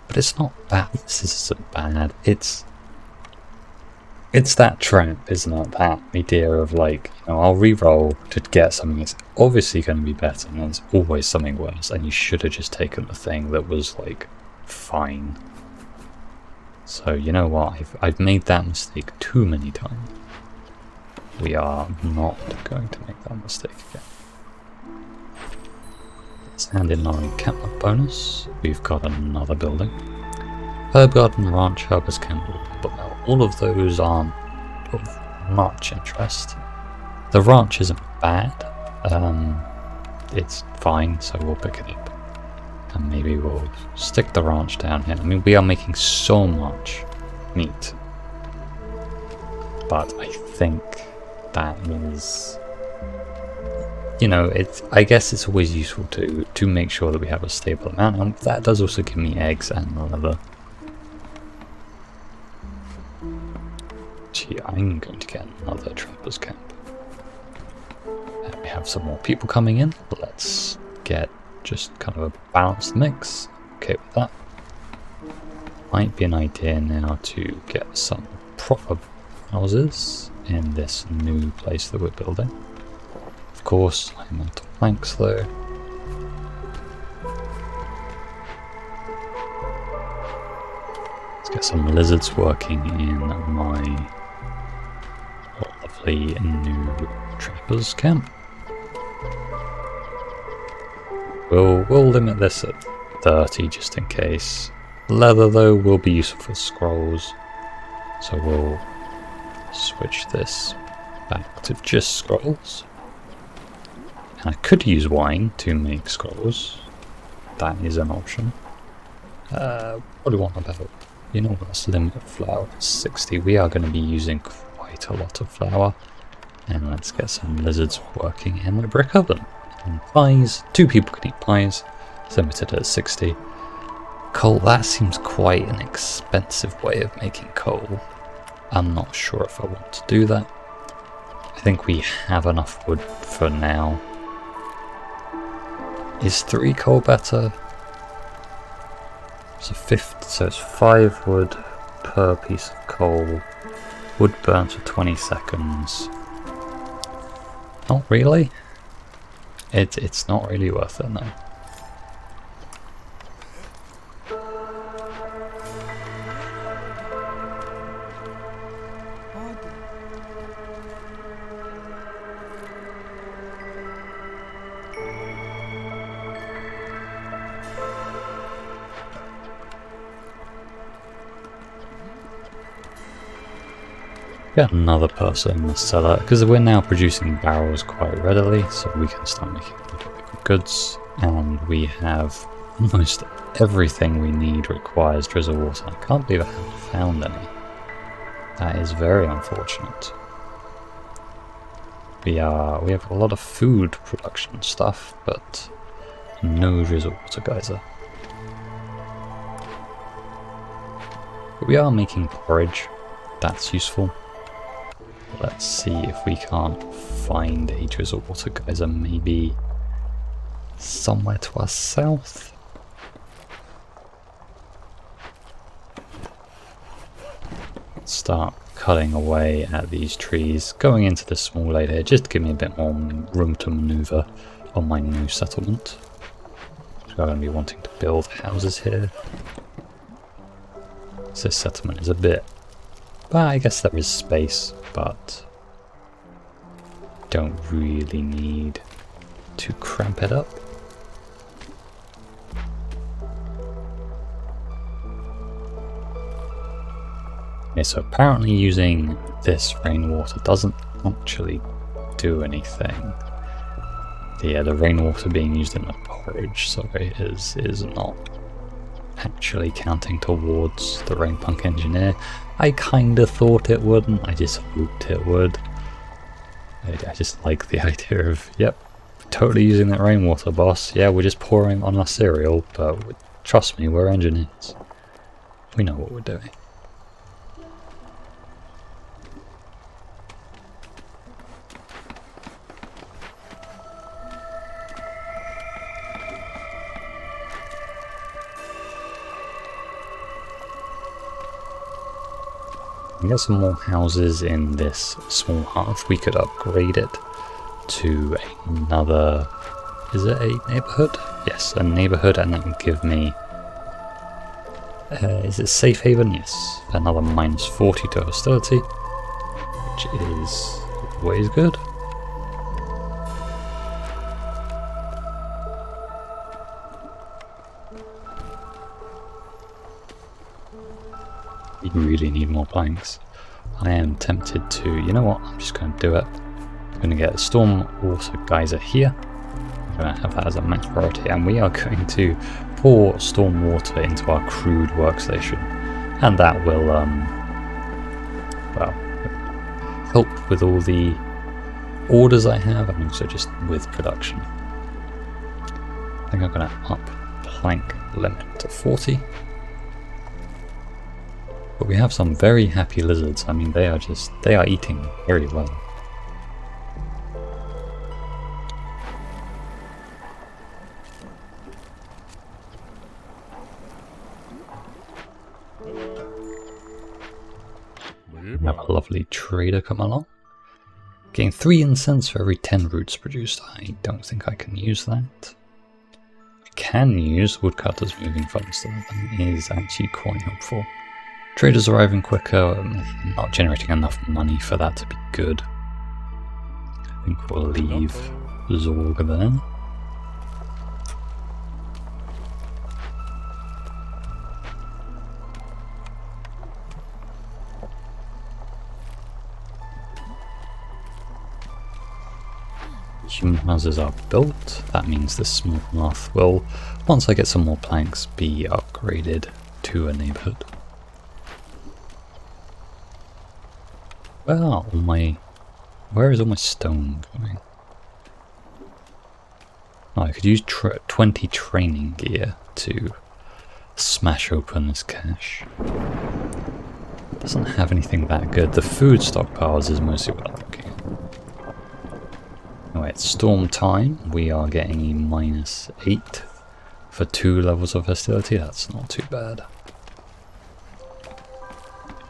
But it's not bad. This isn't bad. It's that trap, isn't it? That idea of like, you know, I'll re-roll to get something that's obviously going to be better, and there's always something worse, and you should have just taken the thing that was like fine. So you know what? I've made that mistake too many times. We are not going to make that mistake again. Let's hand in our encampment bonus. We've got another building. Herb garden, ranch, herber's candle. But now all of those aren't of much interest. The ranch isn't bad. It's fine, so we'll pick it up. And maybe we'll stick the ranch down here. I mean, we are making so much meat. But I think that is... You know, I guess it's always useful to make sure that we have a stable amount. And that does also give me eggs and leather. Gee, I'm going to get another trapper's camp. And we have some more people coming in. Let's get just kind of a balanced mix. Okay with that. Might be an idea now to get some proper houses in this new place that we're building. Of course, I'm on the planks though. Let's get some lizards working in my lovely new trapper's camp. We'll limit this at 30 just in case. Leather though will be useful for scrolls, so we'll switch this back to just scrolls. And I could use wine to make scrolls. That is an option. What do we want about? You know, let's limit flour to 60. We are going to be using quite a lot of flour. And let's get some lizards working in the brick oven. And pies, 2 people can eat pies. It's limited at 60. Coal, that seems quite an expensive way of making coal. I'm not sure if I want to do that. I think we have enough wood for now. Is 3 coal better? So it's 5 wood per piece of coal. Wood burns for 20 seconds. Not really. It's not really worth it, no. Get another person in the cellar, because we're now producing barrels quite readily, so we can start making goods, and we have almost everything we need requires drizzle water. I can't believe I haven't found any. That is very unfortunate. We have a lot of food production stuff, but no drizzle water geyser. But we are making porridge. That's useful. Let's see if we can't find a drizzle water geyser, maybe somewhere to our south. Let's start cutting away at these trees, going into the small lake here, just to give me a bit more room to maneuver on my new settlement. So I'm going to be wanting to build houses here. So this settlement is a bit... well, I guess there is space, but don't really need to cramp it up. Okay, so apparently using this rainwater doesn't actually do anything. Yeah, the rainwater being used in the porridge, sorry, is not actually counting towards the Rainpunk Engineer. I kinda thought it wouldn't, I just hoped it would. I just like the idea of, yep, totally using that rainwater, boss. Yeah, we're just pouring on our cereal, but trust me, we're engineers. We know what we're doing. We get some more houses in this small hearth. We could upgrade it to another... is it a neighborhood? Yes, a neighborhood, and that would give me... is it safe haven? Yes. Another -40 to hostility, which is always good. You really need more planks. I am tempted to, you know what, I'm just going to do it. I'm going to get a storm water geyser here. I'm going to have that as a max priority, and we are going to pour storm water into our crude workstation. And that will, well, help with all the orders I have, and also just with production. I think I'm going to up plank limit to 40. But we have some very happy lizards. I mean, they are eating very well. We have a lovely trader come along. Getting 3 incense for every 10 roots produced. I don't think I can use that. I can use woodcutters moving faster. That is actually quite helpful. Traders arriving quicker, not generating enough money for that to be good. I think we'll leave Zorg there. Human houses are built. That means the small hearth will, once I get some more planks, be upgraded to a neighborhood. Well, where is all my stone going? Oh, I could use 20 training gear to smash open this cache. It doesn't have anything that good. The food stockpiles is mostly what I'm looking at. Anyway, it's storm time. We are getting a -8 for 2 levels of hostility. That's not too bad.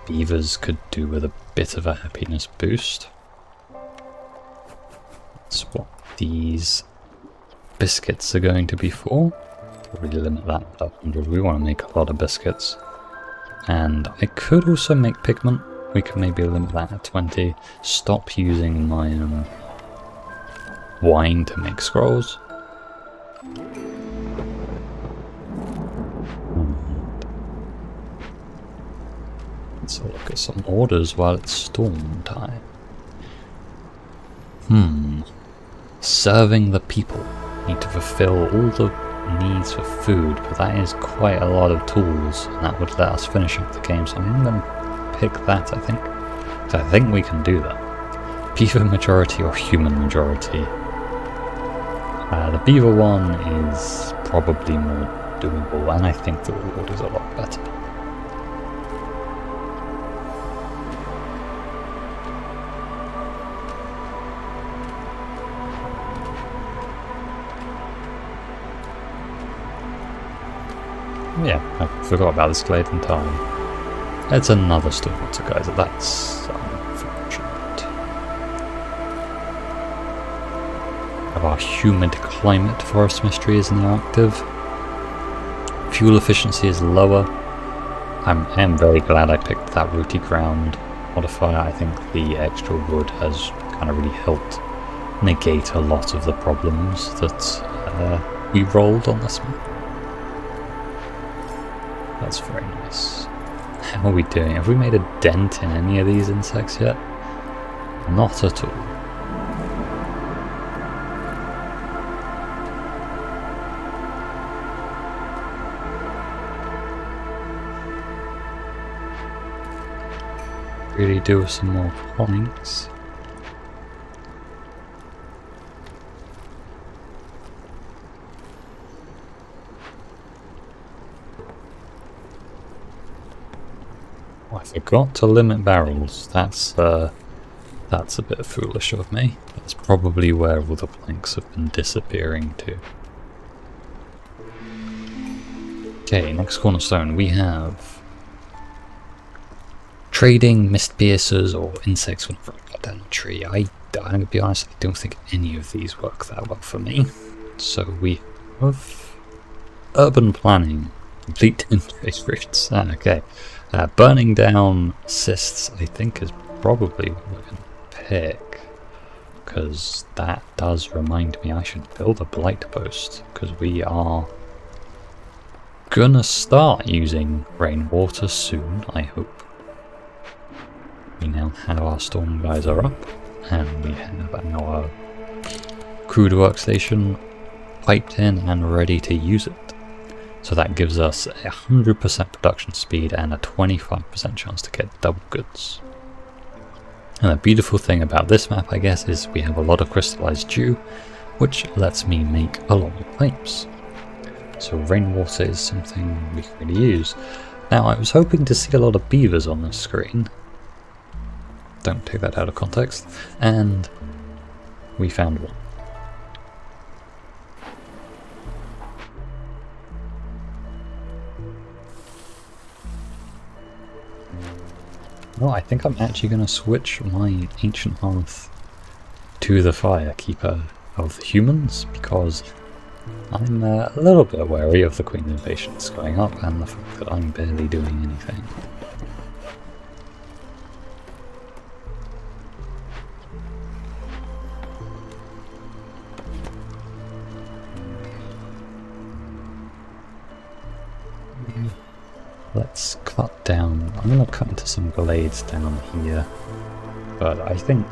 Beavers could do with a bit of a happiness boost. That's what these biscuits are going to be for. Really limit that to 100. We want to make a lot of biscuits. And I could also make pigment. We could maybe limit that at 20. Stop using my wine to make scrolls. Let's look at some orders while it's storm time. Serving the people. Need to fulfill all the needs for food, but that is quite a lot of tools, and that would let us finish up the game, so I'm going to pick that, I think. So I think we can do that. Beaver majority or human majority? The beaver one is probably more doable, and I think the reward is a lot better. Yeah, I forgot about this glade entirely. It's another stormwater geyser, that's unfortunate. Our humid climate forest mystery is now active. Fuel efficiency is lower. I am very glad I picked that rooty ground modifier. I think the extra wood has kind of really helped negate a lot of the problems that we rolled on this map. That's very nice. How are we doing? Have we made a dent in any of these insects yet? Not at all. Really do some more points. I forgot to limit barrels. That's a bit foolish of me. That's probably where all the planks have been disappearing to. Okay, next cornerstone we have trading mist piercers or insects whenever I cut down a tree. I'm gonna be honest, I don't think any of these work that well for me. So we have urban planning, complete interface routes. Okay. Burning down cysts, I think, is probably what we're going to pick, because that does remind me I should build a blight post, because we are going to start using rainwater soon, I hope. We now have our storm geyser up, and we have our crude workstation piped in and ready to use it. So that gives us 100% production speed and a 25% chance to get double goods. And the beautiful thing about this map, I guess, is we have a lot of crystallized dew, which lets me make a lot of pipes. So rainwater is something we can really use. Now, I was hoping to see a lot of beavers on this screen. Don't take that out of context. And we found one. Well, I think I'm actually going to switch my ancient hearth to the firekeeper of the humans, because I'm a little bit wary of the queen impatience going up and the fact that I'm barely doing anything. Let's cut down. I'm going to cut into some glades down here, but I think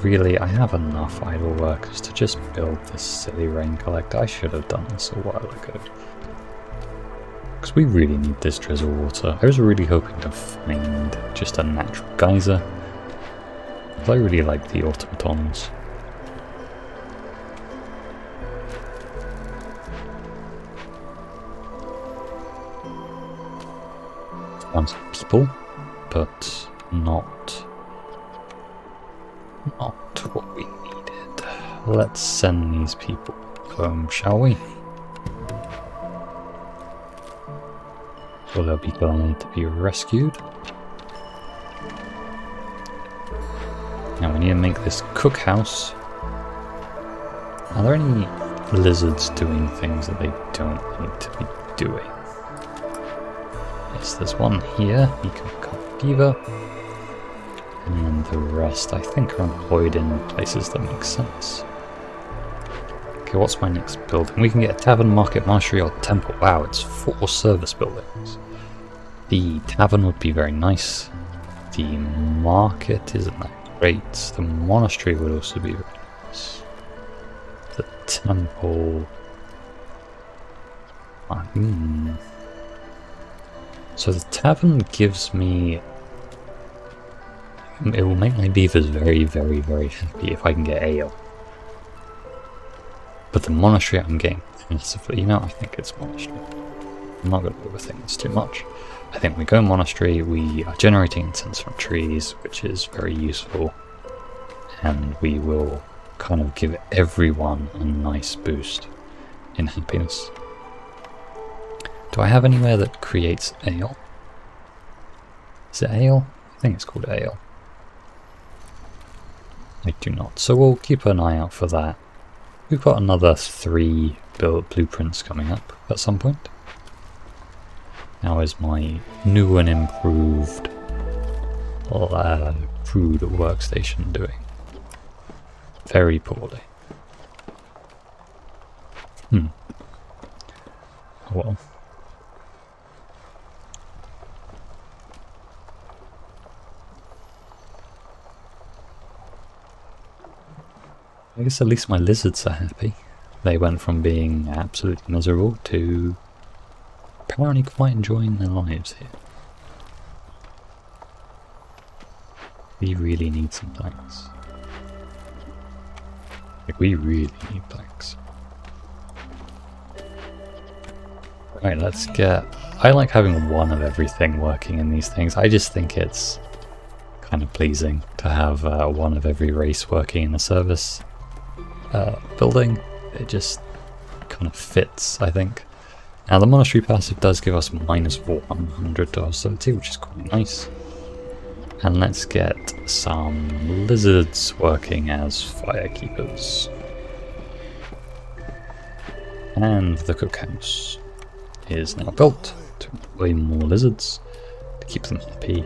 really I have enough idle workers to just build this silly rain collector. I should have done this a while ago, because we really need this drizzle water. I was really hoping to find just a natural geyser, but I really like the automatons. Some people, but not what we needed. Let's send these people home, shall we? So they'll be glad to be rescued. Now we need to make this cookhouse. Are there any lizards doing things that they don't need to be doing? Yes, there's one here. You can become a beaver. And the rest, I think, are employed in places that make sense. Okay, what's my next building? We can get a tavern, market, monastery, or temple. Wow, it's 4 service buildings. The tavern would be very nice. The market isn't that great. The monastery would also be very nice. The temple... So the tavern gives me... It will make my beavers very, very, very happy if I can get ale. But the monastery I'm getting massively... You know, I think it's monastery. I'm not going to overthink this too much. I think we go monastery, we are generating incense from trees, which is very useful. And we will kind of give everyone a nice boost in happiness. Do I have anywhere that creates ale? Is it ale? I think it's called ale. I do not. So we'll keep an eye out for that. We've got another 3 blueprints coming up at some point. How is my new and improved food workstation doing? Very poorly. Well. I guess at least my lizards are happy. They went from being absolutely miserable to apparently quite enjoying their lives here. We really need some planks. Like, we really need planks. Right, let's get... I like having one of everything working in these things. I just think it's kind of pleasing to have one of every race working in a service building. It just kind of fits, I think. Now the monastery passive does give us minus 100 to hostility, which is quite nice. And let's get some lizards working as firekeepers. And the cookhouse is now built to employ more lizards to keep them happy.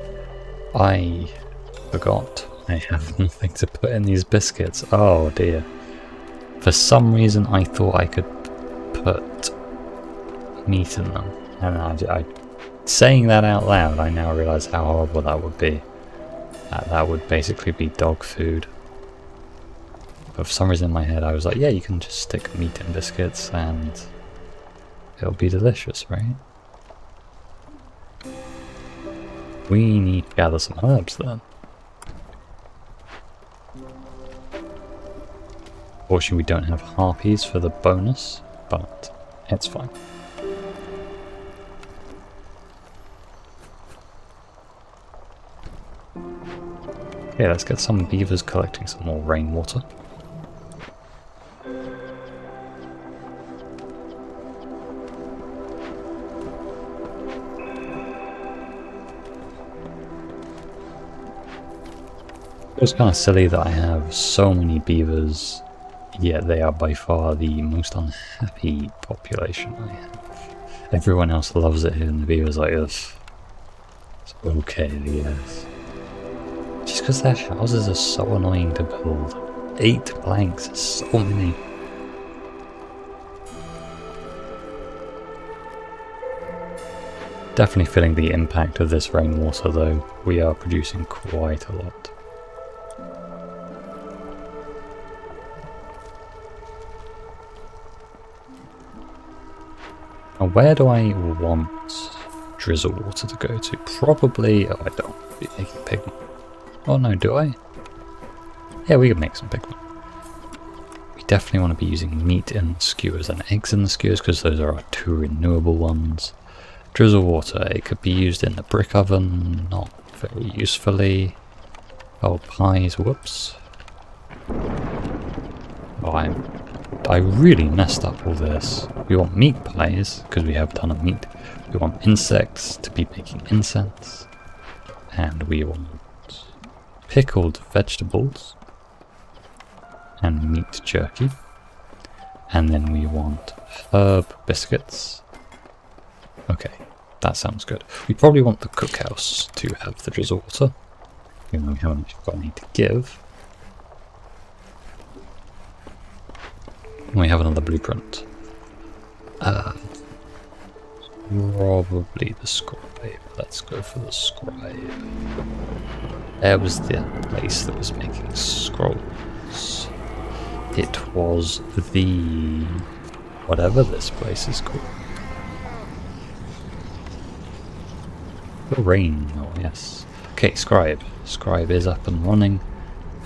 I forgot I have nothing to put in these biscuits. Oh dear. For some reason I thought I could put meat in them, and I saying that out loud, I now realise how horrible that would be. That would basically be dog food. But for some reason in my head I was like, yeah, you can just stick meat in biscuits and it'll be delicious, right? We need to gather some herbs then. Fortunately we don't have harpies for the bonus, but it's fine. Okay, let's get some beavers collecting some more rainwater. It's kind of silly that I have so many beavers, yet they are by far the most unhappy population I have. Everyone else loves it here, and the beavers are like, ugh. It's okay, yes. Just because their houses are so annoying to build. 8 planks is so many. Definitely feeling the impact of this rainwater though. We are producing quite a lot. Now where do I want drizzle water to go to? Probably... oh, I don't want to be making pigment. Oh no, do I? Yeah, we can make some pigment. We definitely want to be using meat in the skewers and eggs in the skewers because those are our 2 renewable ones. Drizzle water, it could be used in the brick oven, not very usefully. Oh, pies, whoops. Oh, I really messed up all this. We want meat pies because we have a ton of meat. We want insects to be making incense. And we want pickled vegetables and meat jerky, and then we want herb biscuits. Okay, that sounds good. We probably want the cookhouse to have the drizzle water, even though we haven't got any to give. We have another blueprint. Probably the scribe. Let's go for the scribe. There was the place that was making scrolls. It was the... whatever this place is called. The rain, oh yes. Okay, scribe. Scribe is up and running,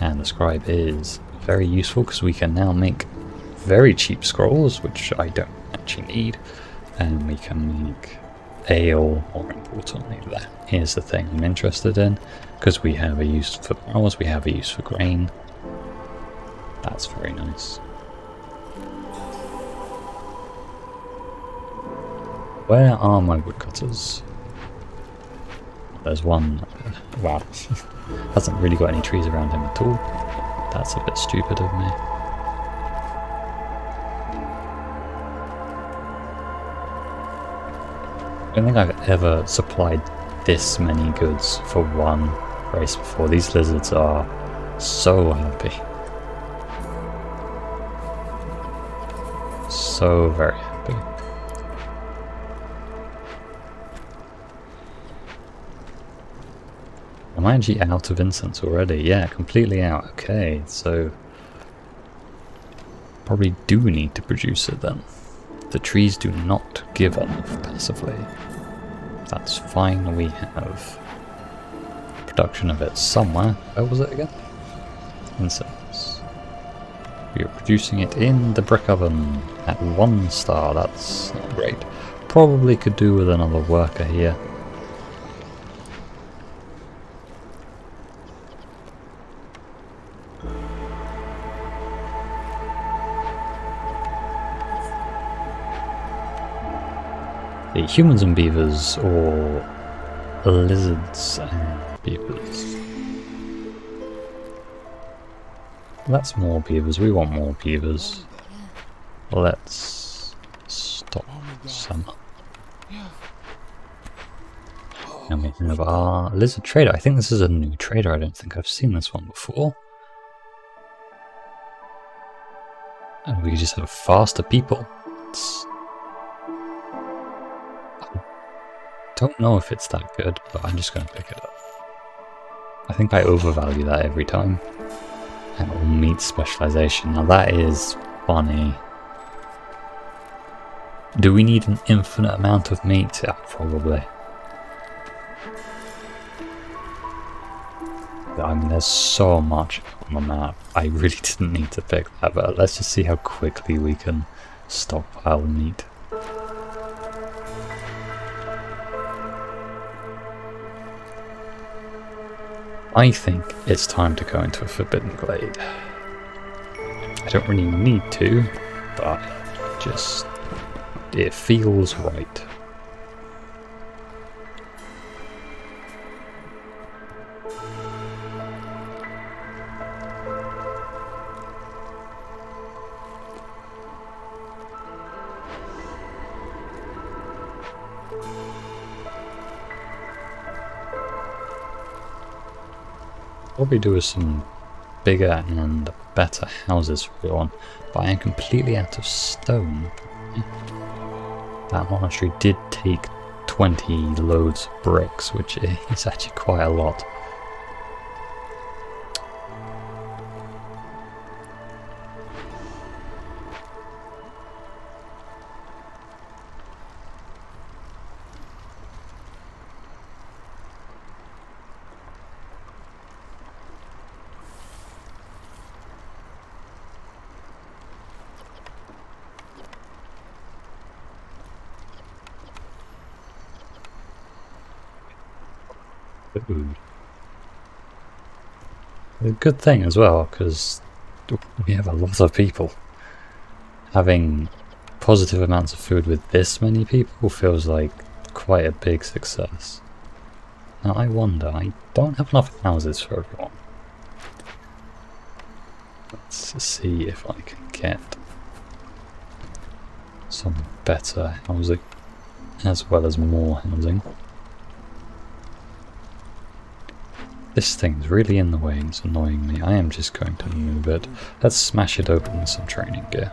and the scribe is very useful because we can now make very cheap scrolls, which I don't actually need, and we can make ale, more importantly. That is the thing I'm interested in, because we have a use for barrels, we have a use for grain. That's very nice. Where are my woodcutters? There's one. Wow. Hasn't really got any trees around him at all. That's a bit stupid of me. I don't think I've ever supplied this many goods for one race before. These lizards are so happy. So very happy. Am I actually out of incense already? Yeah, completely out. Okay, so probably do need to produce it then. The trees do not give enough passively. That's fine, we have production of it somewhere. Where was it again? Incense. We are producing it in the brick oven at 1 star. That's not great. Probably could do with another worker here. The humans and beavers, or lizards and beavers. That's more beavers. We want more beavers. Let's stop some. And we have our lizard trader. I think this is a new trader. I don't think I've seen this one before. And we just have faster people. Don't know if it's that good, but I'm just going to pick it up. I think I overvalue that every time. And all meat specialization. Now that is funny. Do we need an infinite amount of meat? Yeah, probably. I mean, there's so much on the map. I really didn't need to pick that, but let's just see how quickly we can stockpile meat. I think it's time to go into a Forbidden Glade. I don't really need to, but just it feels right. Probably do with some bigger and better houses for everyone, but I am completely out of stone. That monastery did take 20 loads of bricks, which is actually quite a lot. Ooh. A good thing as well, because we have a lot of people. Having positive amounts of food with this many people feels like quite a big success. Now I wonder, I don't have enough houses for everyone. Let's see if I can get some better housing as well as more housing. This thing's really in the way and it's annoying me. I am just going to move it. Let's smash it open with some training gear.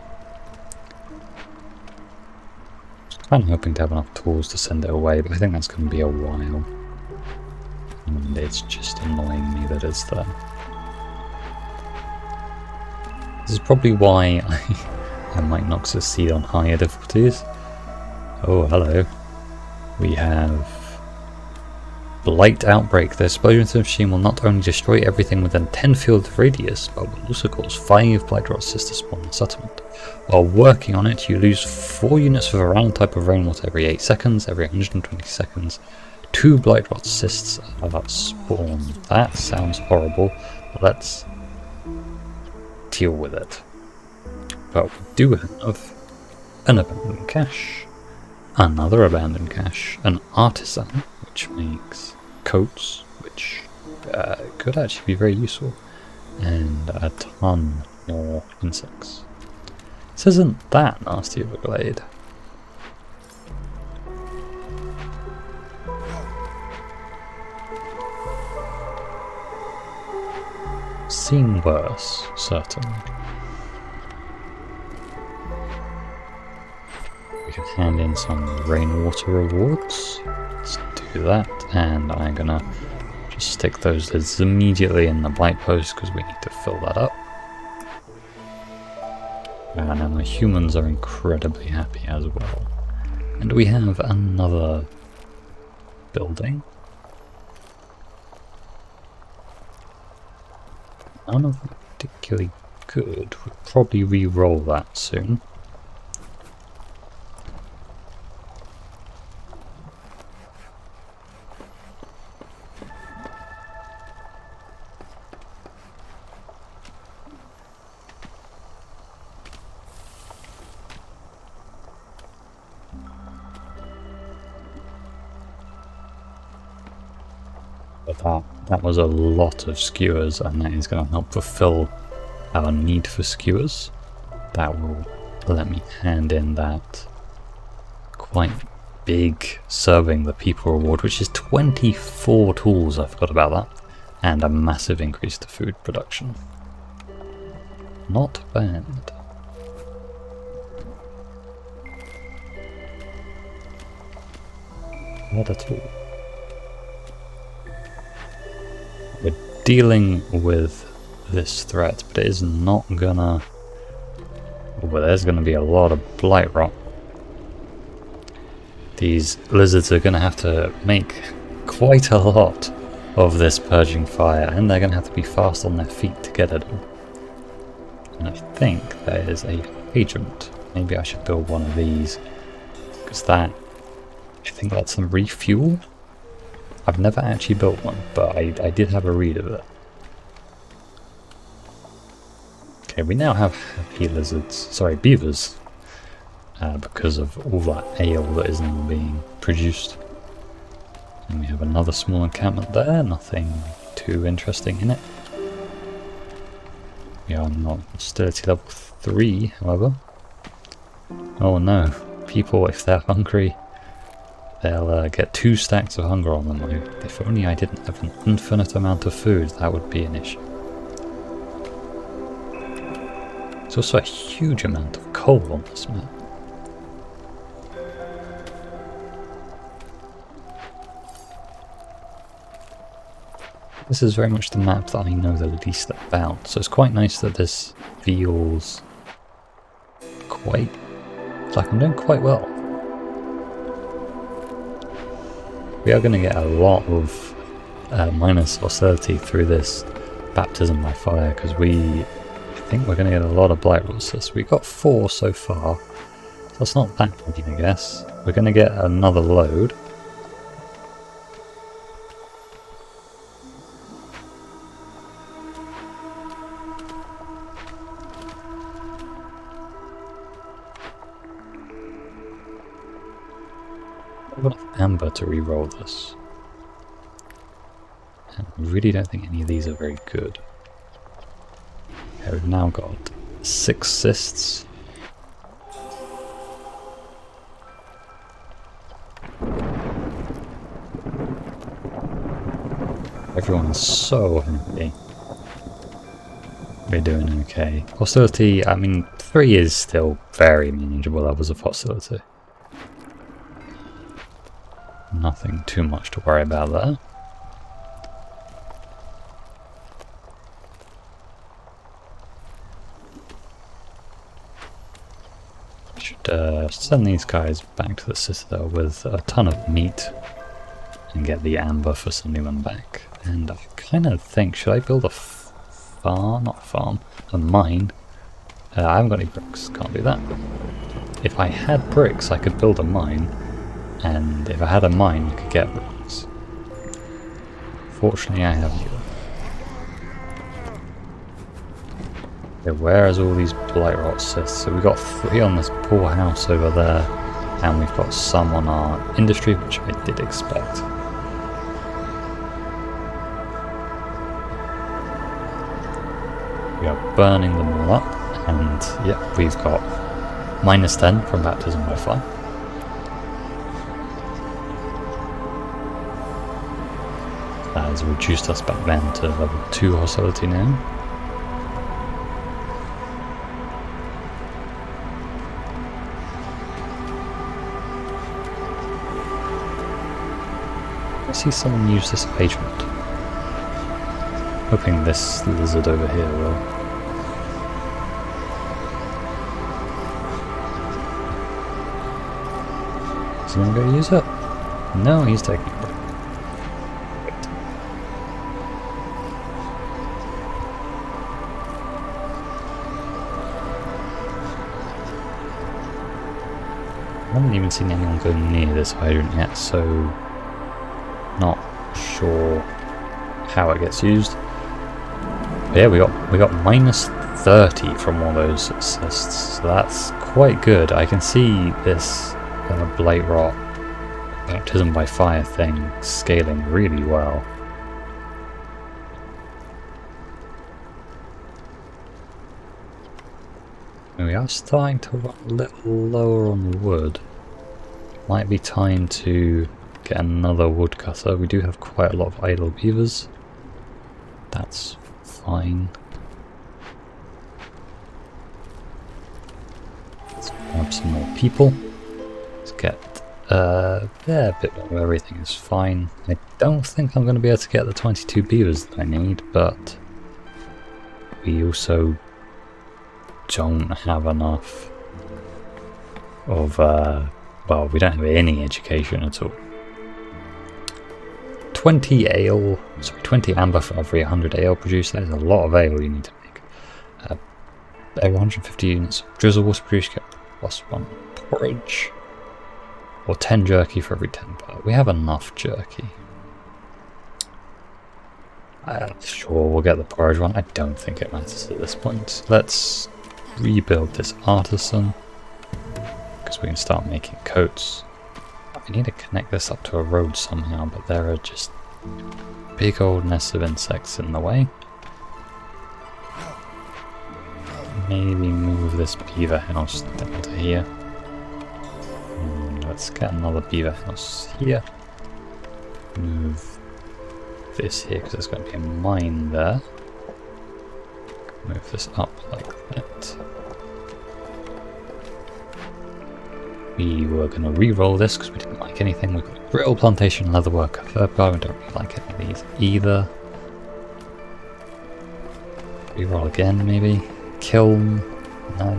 I'm hoping to have enough tools to send it away, but I think that's going to be a while. And it's just annoying me that it's there. This is probably why I might not succeed on higher difficulties. Oh, hello. We have Blight Outbreak. The explosion of the machine will not only destroy everything within 10 field radius, but will also cause 5 Blight Rot cysts to spawn in the settlement. While working on it, you lose 4 units of a random type of rainwater every 8 seconds. Every 120 seconds, 2 Blight Rot cysts are spawned. That sounds horrible. Let's deal with it. But we do have an abandoned cache. Another abandoned cache, an artisan, which makes coats, which could actually be very useful, and a ton more insects. This isn't that nasty of a glade. Seen worse, certainly. We can hand in some rainwater rewards. Let's do that, and I'm gonna just stick those lids immediately in the blight post because we need to fill that up. And the humans are incredibly happy as well. And we have another building. None of them particularly good. We'll probably re-roll that soon. But that was a lot of skewers, and that is going to help fulfill our need for skewers. That will let me hand in that quite big serving the people reward, which is 24 tools, I forgot about that, and a massive increase to food production. Not bad. Not at all. We're dealing with this threat, but it is not gonna... Well, there's gonna be a lot of blight rot. These lizards are gonna have to make quite a lot of this purging fire, and they're gonna have to be fast on their feet to get at them. And I think there is a agent. Maybe I should build one of these, because that... I think that's some refuel. I've never actually built one, but I did have a read of it. Okay, we now have happy lizards, sorry, beavers, because of all that ale that is now being produced. And we have another small encampment there, nothing too interesting in it. We are not hostility level 3, however. Oh no, people, if they're hungry, they'll get 2 stacks of hunger on them. If only I didn't have an infinite amount of food, that would be an issue. There's also a huge amount of coal on this map. This is very much the map that I know the least about, so it's quite nice that this feels quite... like I'm doing quite well. We are going to get a lot of minus hostility through this baptism by fire, because I think we're going to get a lot of blight roses. We got 4 so far, so that's not that many, I guess. We're going to get another load. I've got enough amber to re-roll this. And I really don't think any of these are very good. Okay, we've now got 6 cysts. Everyone's so happy. We're doing okay. Hostility, I mean, 3 is still very manageable levels of hostility. Nothing too much to worry about there. Should send these guys back to the Citadel with a ton of meat and get the amber for sending them back. And I kind of think, should I build a farm? Not a farm, a mine. I haven't got any bricks, can't do that. If I had bricks, I could build a mine. And if I had a mine, I could get bricks. Fortunately, I have neither. Okay, where is all these blight rot cysts? So we got 3 on this poor house over there. And we've got some on our industry, which I did expect. We are burning them all up, and yeah, we've got -10 from baptism by fire. That has reduced us back then to level 2 hostility now. I see someone use this agent. Hoping this lizard over here will. Is he gonna go use it? No, he's taking it. I haven't even seen anyone go near this hydrant yet, so not sure how it gets used. But yeah, we got -30 from all those assists, so that's quite good. I can see this Blight Rot baptism by fire thing scaling really well. We are starting to run a little lower on the wood. Might be time to get another woodcutter. We do have quite a lot of idle beavers. That's fine. Let's grab some more people. Let's get a bit more of everything is fine. I don't think I'm going to be able to get the 22 beavers that I need, but we also don't have enough of, well, we don't have any education at all. 20 amber for every 100 ale produced. That is a lot of ale you need to make. Every 150 units of drizzle water produced, get +1 porridge. Or 10 jerky for every 10 butter. We have enough jerky. Sure, we'll get the porridge one. I don't think it matters at this point. Let's rebuild this artisan, because we can start making coats. I need to connect this up to a road somehow, but there are just big old nests of insects in the way. Maybe move this beaver house down to here. Let's get another beaver house here. Move this here because there's going to be a mine there. Move this up like that. We were going to re-roll this because we didn't like anything. We've got brittle plantation, leatherworker, herb garden. We don't really like any of these either. Re-roll again, maybe. Kiln, no.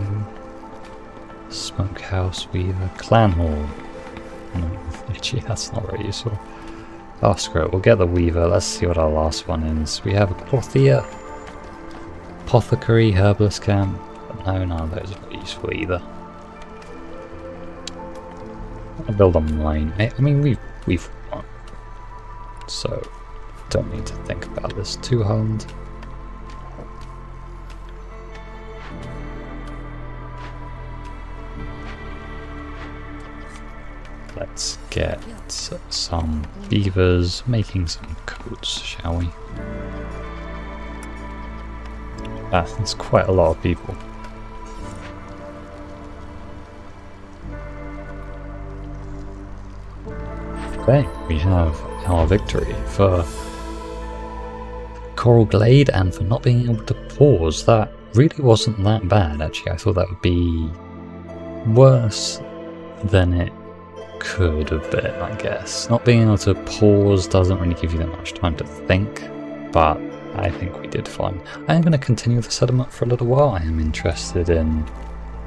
Smokehouse, weaver, clan hall. No, gee, that's not very useful. Oh, screw it. We'll get the weaver. Let's see what our last one is. We have a clothier, apothecary, herbalist camp. But no, none of those are very useful either. I'll build a mine. I mean, we've won, so don't need to think about this too hard. Let's get some beavers making some coats, shall we? That's quite a lot of people. Okay, we have our victory for Coral Glade and for not being able to pause. That really wasn't that bad, actually. I thought that would be worse than it could have been, I guess. Not being able to pause doesn't really give you that much time to think, but I think we did fine. I am going to continue the settlement for a little while. I am interested in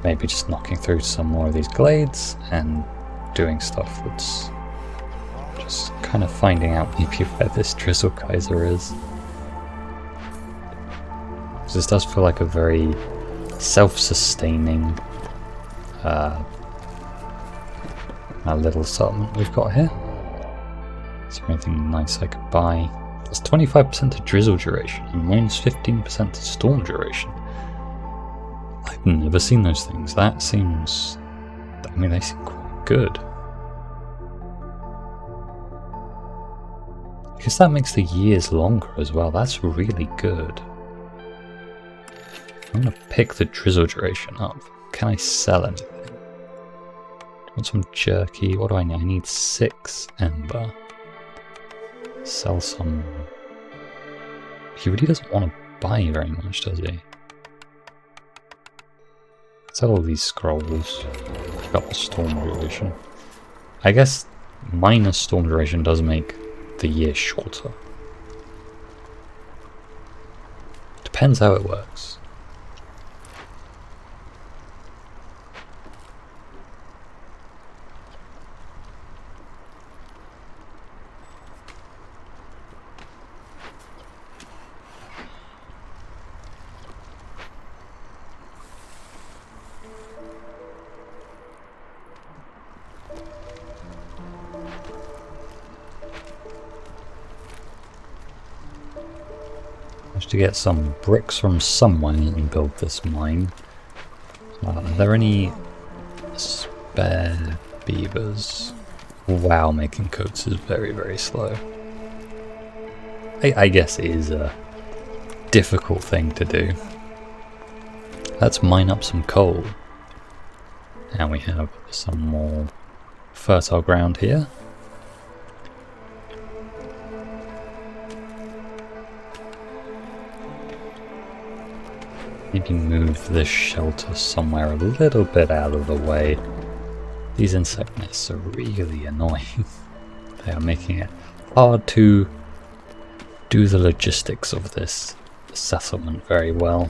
maybe just knocking through some more of these glades and doing stuff that's just kind of finding out maybe where this Drizzle Kaiser is. This does feel like a very self-sustaining little settlement we've got here. Is there anything nice I could buy? It's 25% to drizzle duration and minus 15% to storm duration. I've never seen those things. That seems... I mean, they seem quite good. Because that makes the years longer as well. That's really good. I'm going to pick the drizzle duration up. Can I sell anything? Want some jerky? What do I need? I need 6 ember. Sell some. He really doesn't want to buy very much, does he? Sell all these scrolls. Pick up the storm duration. I guess minus storm duration does make the year shorter. Depends how it works. To get some bricks from somewhere and build this mine. Are there any spare beavers? Wow, making coats is very, very slow. I guess it is a difficult thing to do. Let's mine up some coal. And we have some more fertile ground here. Maybe move this shelter somewhere a little bit out of the way. These insect nests are really annoying. They are making it hard to do the logistics of this settlement very well.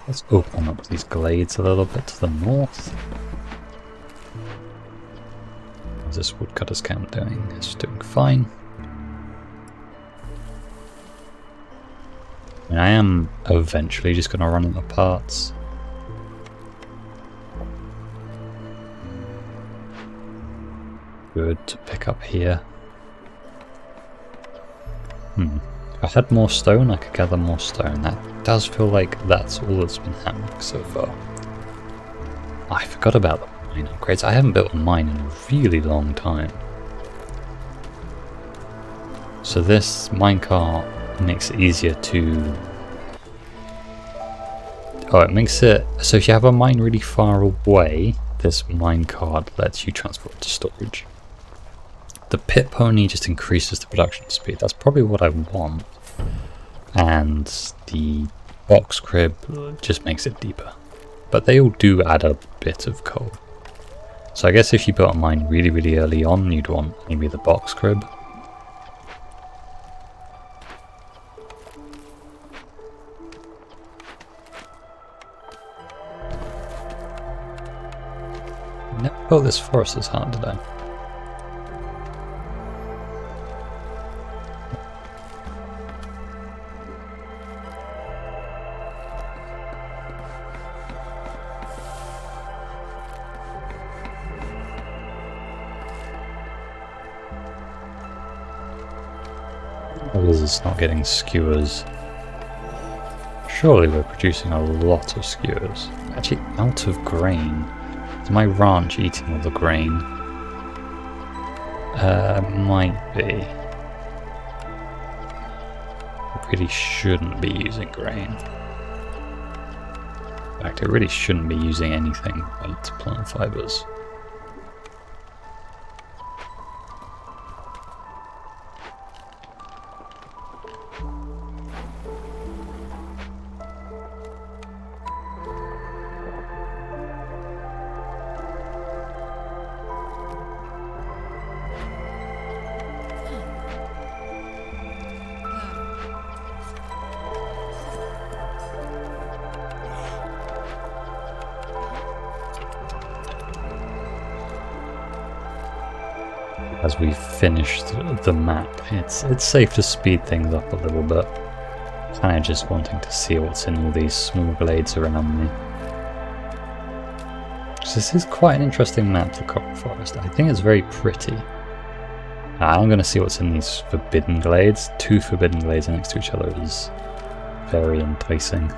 Let's open up these glades a little bit to the north. How's this woodcutter's camp doing? It's doing fine. I mean, I am eventually just going to run out of parts. Good to pick up here. If I had more stone, I could gather more stone. That does feel like that's all that's been happening so far. Oh, I forgot about the mine upgrades. I haven't built a mine in a really long time. So this minecart makes it easier to... Oh, it makes it... So if you have a mine really far away, this minecart lets you transport it to storage. The pit pony just increases the production speed. That's probably what I want. And the box crib just makes it deeper. But they all do add a bit of coal. So I guess if you built a mine really, really early on, you'd want maybe the box crib. Never built this forest as hard, did I? It's not getting skewers. Surely we're producing a lot of skewers. Actually, out of grain. Is my ranch eating all the grain? Might be. I really shouldn't be using grain. In fact, I really shouldn't be using anything but plant fibers. As we finish the map, it's safe to speed things up a little bit. Kind of just wanting to see what's in all these small glades around me. So this is quite an interesting map, the Coral Forest. I think it's very pretty. I'm going to see what's in these forbidden glades. 2 forbidden glades next to each other is very enticing.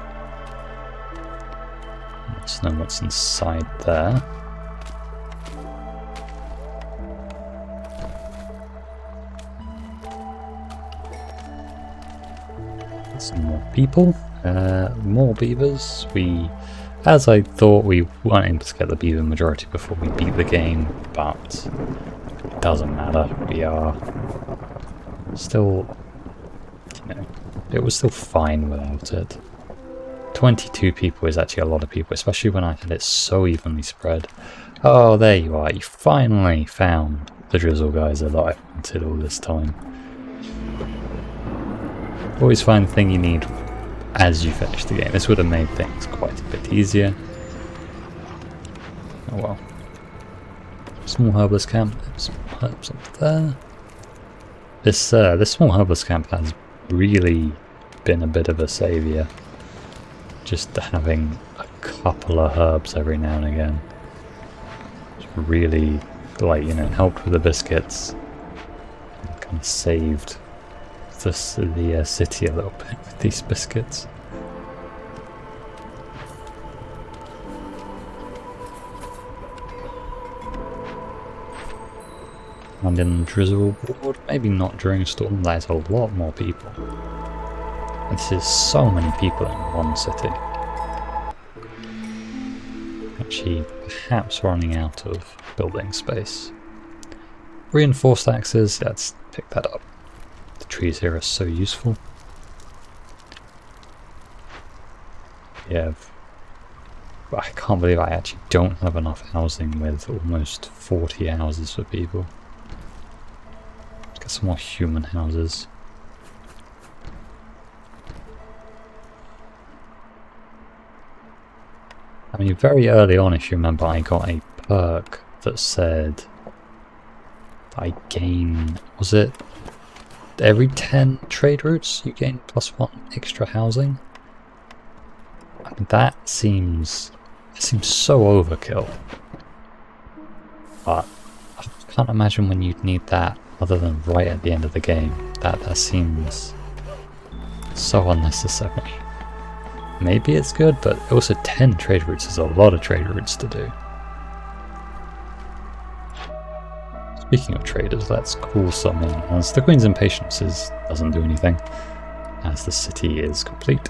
Let's know what's inside there. Some more people, more beavers. As I thought, we weren't able to get the beaver majority before we beat the game, but it doesn't matter. We are still, you know, it was still fine without it. 22 people is actually a lot of people, especially when I had it so evenly spread. Oh, there you are. You finally found the drizzle geyser that I wanted all this time. Always find the thing you need as you finish the game. This would have made things quite a bit easier. Oh well. Small herbalist camp. Some herbs up there. This small herbalist camp has really been a bit of a saviour. Just having a couple of herbs every now and again. It's really, like, you know, helped with the biscuits. Kind of saved the city a little bit with these biscuits. And in the drizzle board, maybe not during a storm, there's a lot more people. This is so many people in one city. Actually, perhaps running out of building space. Reinforced axes, let's pick that up. The trees here are so useful. Yeah, I can't believe I actually don't have enough housing with almost 40 houses for people. Let's get some more human houses. I mean, very early on, if you remember, I got a perk that said I gain, was it every 10 trade routes you gain +1 extra housing? I mean, that seems so overkill. But I can't imagine when you'd need that other than right at the end of the game. That seems so unnecessary. Maybe it's good, but also 10 trade routes is a lot of trade routes to do. Speaking of traders, let's call some in, as the Queen's Impatience doesn't do anything, as the city is complete.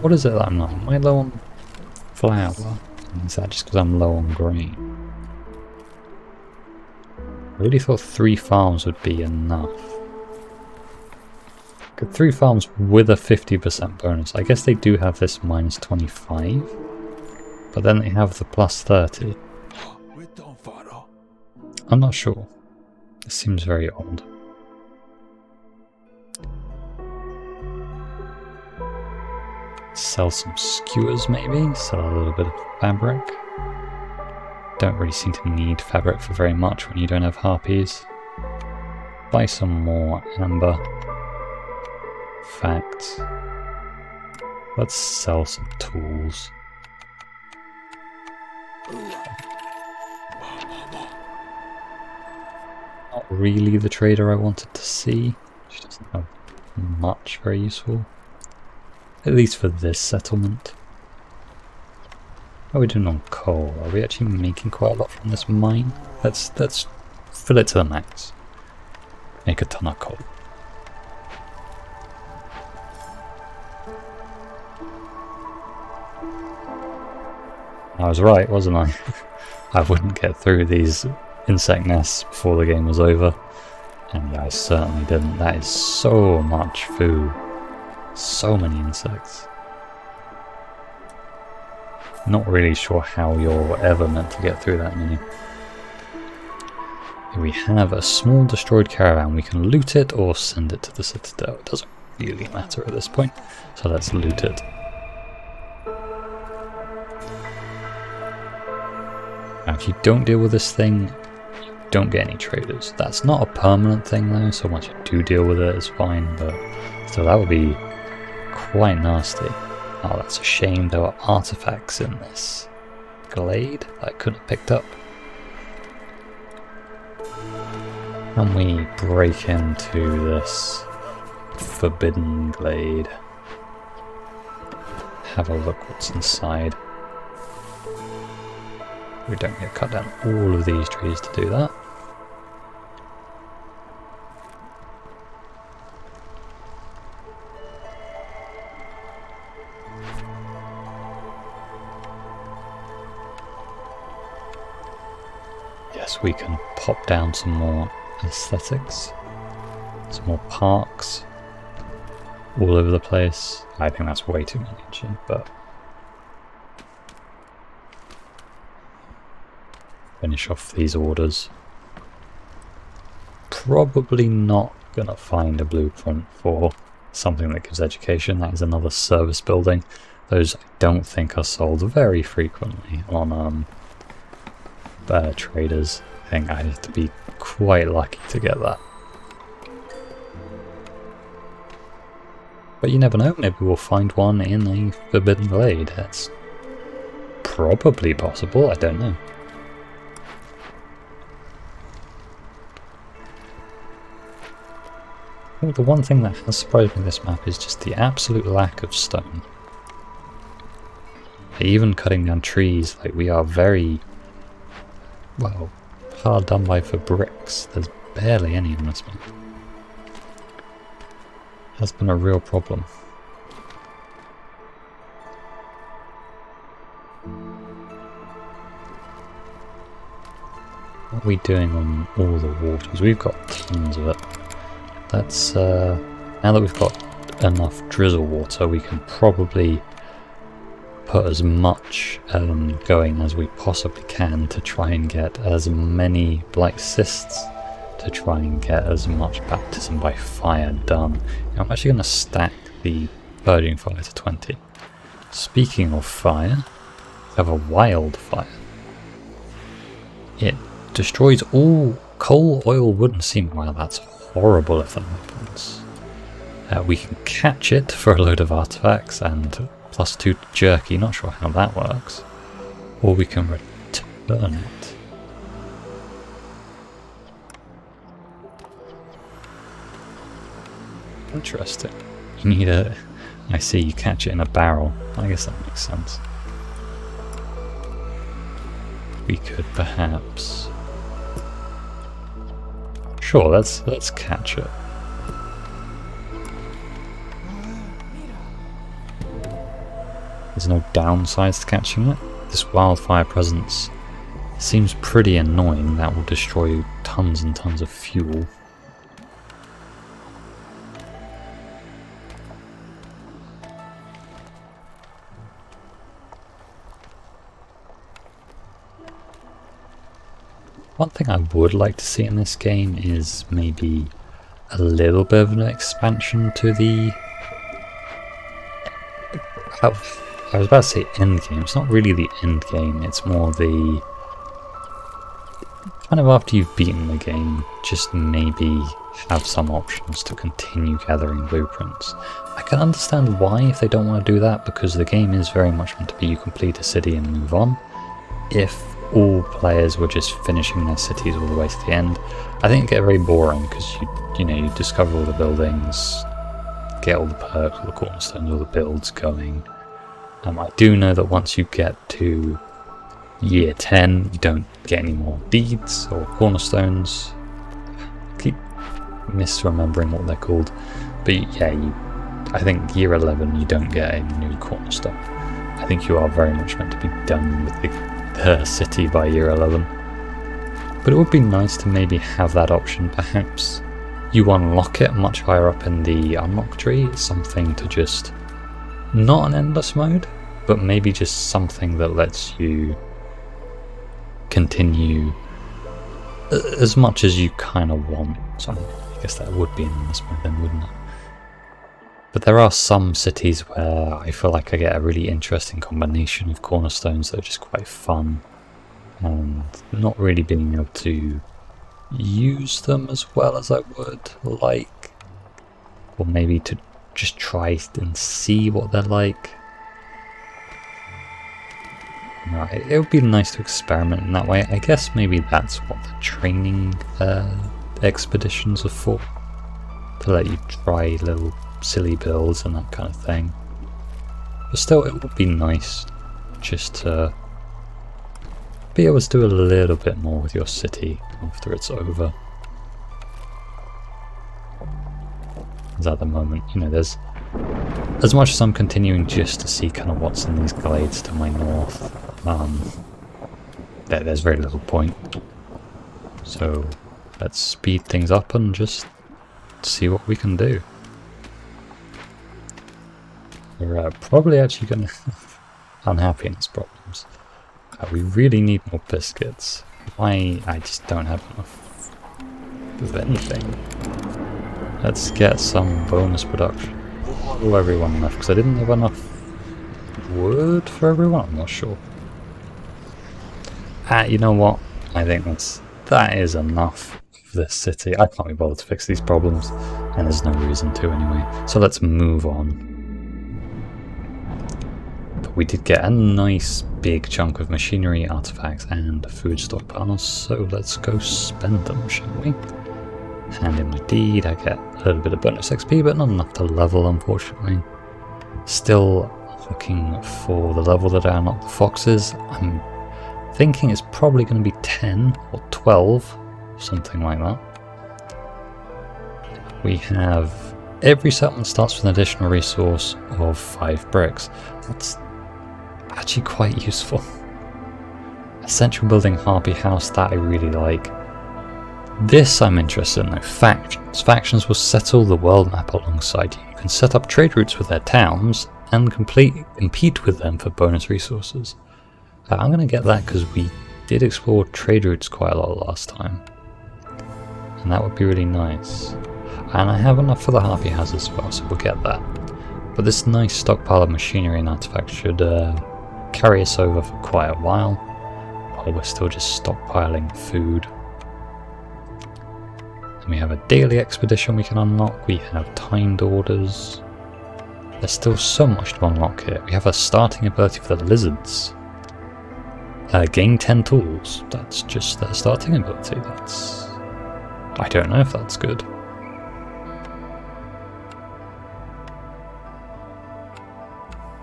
What is it that I'm like? Am I low on flour? Is that just because I'm low on grain? I really thought 3 farms would be enough. 3 farms with a 50% bonus. I guess they do have this -25, but then they have the +30. I'm not sure. It seems very odd. Sell some skewers maybe, sell a little bit of fabric. Don't really seem to need fabric for very much when you don't have harpies. Buy some more amber. Fact. Let's sell some tools. Not really the trader I wanted to see. She doesn't have much very useful. At least for this settlement. How are we doing on coal? Are we actually making quite a lot from this mine? Let's fill it to the max. Make a ton of coal. I was right, wasn't I? I wouldn't get through these insect nests before the game was over. And yeah, I certainly didn't. That is so much food. So many insects. Not really sure how you're ever meant to get through that many. Here we have a small destroyed caravan. We can loot it or send it to the citadel. It doesn't really matter at this point. So let's loot it. Now, if you don't deal with this thing, you don't get any traders. That's not a permanent thing though, so once you do deal with it, it's fine, but still that would be quite nasty. Oh, that's a shame. There were artifacts in this glade that I couldn't have picked up. Can we break into this forbidden glade? Have a look what's inside. We don't get cut down all of these trees to do that. Yes, we can pop down some more aesthetics, some more parks all over the place. I think that's way too many actually, but finish off these orders. Probably not gonna find a blueprint for something that gives education. That is another service building. Those I don't think are sold very frequently on traders. I think I need to be quite lucky to get that. But you never know, maybe we'll find one in a forbidden glade. That's probably possible, I don't know. I think the one thing that has surprised me in this map is just the absolute lack of stone. Even cutting down trees, like we are very, well, hard done by for bricks. There's barely any in this map. Has been a real problem. What are we doing on all the waters? We've got tons of it. Let's, now that we've got enough drizzle water, we can probably put as much going as we possibly can to try and get as many blight cysts, to try and get as much baptism by fire done. I'm actually going to stack the purging fire to 20. Speaking of fire, we have a wildfire. It destroys all coal, oil, wood and cement. Wow, that's horrible if that happens. We can catch it for a load of artifacts and +2 jerky, not sure how that works. Or we can return it. Interesting. You need a... I see, you catch it in a barrel. I guess that makes sense. We could perhaps... Sure, let's catch it. There's no downsides to catching it. This wildfire presence seems pretty annoying. That will destroy tons and tons of fuel. One thing I would like to see in this game is maybe a little bit of an expansion to the... I was about to say end game. It's not really the end game, it's more the... kind of after you've beaten the game, just maybe have some options to continue gathering blueprints. I can understand why if they don't want to do that, because the game is very much meant to be you complete a city and move on. If all players were just finishing their cities all the way to the end, I think it'd get very boring, because you know, you discover all the buildings, get all the perks, all the cornerstones, all the builds going. I do know that once you get to year 10, you don't get any more deeds or cornerstones. I keep misremembering what they're called, but yeah, I think year 11 you don't get a new cornerstone. I think you are very much meant to be done with the city by year 11. But it would be nice to maybe have that option. Perhaps you unlock it much higher up in the unlock tree, something to just... not an endless mode, but maybe just something that lets you continue as much as you kind of want. So I guess that would be an endless mode then, wouldn't it? But there are some cities where I feel like I get a really interesting combination of cornerstones that are just quite fun, and not really being able to use them as well as I would like, or maybe to just try and see what they're like. Right, it would be nice to experiment in that way. I guess maybe that's what the training expeditions are for, to let you try little silly builds and that kind of thing. But still, it would be nice just to be able to do a little bit more with your city after it's over. Because at the moment, you know, there's, as much as I'm continuing just to see kind of what's in these glades to my north, there's very little point. So let's speed things up and just see what we can do. We're probably actually going to have unhappiness problems. We really need more biscuits. Why? I just don't have enough of anything. Let's get some bonus production. Oh, everyone left because I didn't have enough wood for everyone. I'm not sure. You know what? I think that is enough of this city. I can't be bothered to fix these problems, and there's no reason to anyway. So let's move on. But we did get a nice big chunk of machinery, artifacts, and food stockpiles. So let's go spend them, shall we? Hand in my deed. I get a little bit of bonus XP, but not enough to level, unfortunately. Still looking for the level that I unlock the foxes. I'm thinking it's probably going to be 10 or 12, something like that. We have every settlement starts with an additional resource of 5 bricks. That's actually quite useful. Essential building Harpy House, that I really like. This I'm interested in though, factions. Factions will settle the world map alongside you. You can set up trade routes with their towns and compete with them for bonus resources. I'm going to get that because we did explore trade routes quite a lot last time. And that would be really nice. And I have enough for the Harpy House as well, so we'll get that. But this nice stockpile of machinery and artifacts should carry us over for quite a while we're still just stockpiling food. And we have a daily expedition we can unlock. We have timed orders. There's still so much to unlock here. We have a starting ability for the lizards. Gain 10 tools. That's just their starting ability. I don't know if that's good.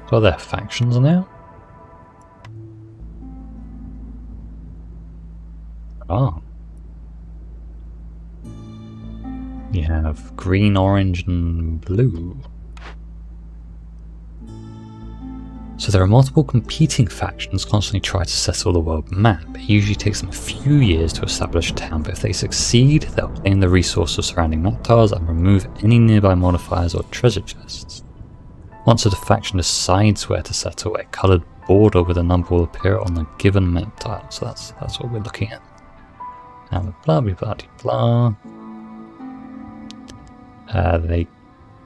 So are there factions now? Ah. You have green, orange, and blue. So there are multiple competing factions constantly try to settle the world map. It usually takes them a few years to establish a town, but if they succeed, they'll claim the resources surrounding map tiles and remove any nearby modifiers or treasure chests. Once a faction decides where to settle, a coloured border with a number will appear on the given map tile. So that's what we're looking at. And blah blah blah blah.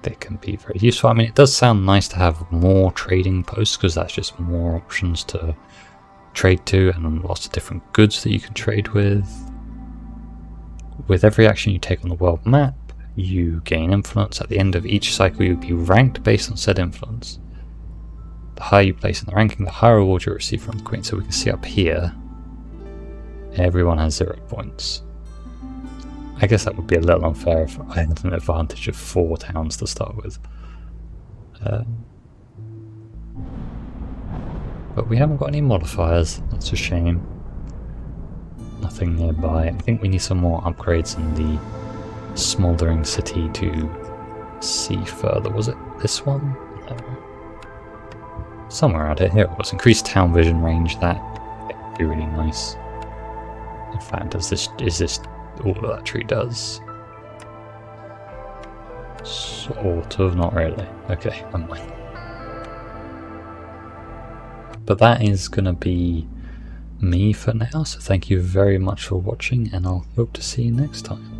They can be very useful. I mean, it does sound nice to have more trading posts because that's just more options to trade to and lots of different goods that you can trade with. With every action you take on the world map, you gain influence. At the end of each cycle, you'll be ranked based on said influence. The higher you place in the ranking, the higher reward you receive from the Queen. So we can see up here, everyone has 0 points. I guess that would be a little unfair if I had an advantage of 4 towns to start with. But we haven't got any modifiers, that's a shame. Nothing nearby. I think we need some more upgrades in the smouldering city to see further. Was it this one? Somewhere out here it was. Increased town vision range, that would be really nice. In fact, is this all that tree does? Sort of, not really. Okay, never mind. But that is going to be me for now, so thank you very much for watching, and I'll hope to see you next time.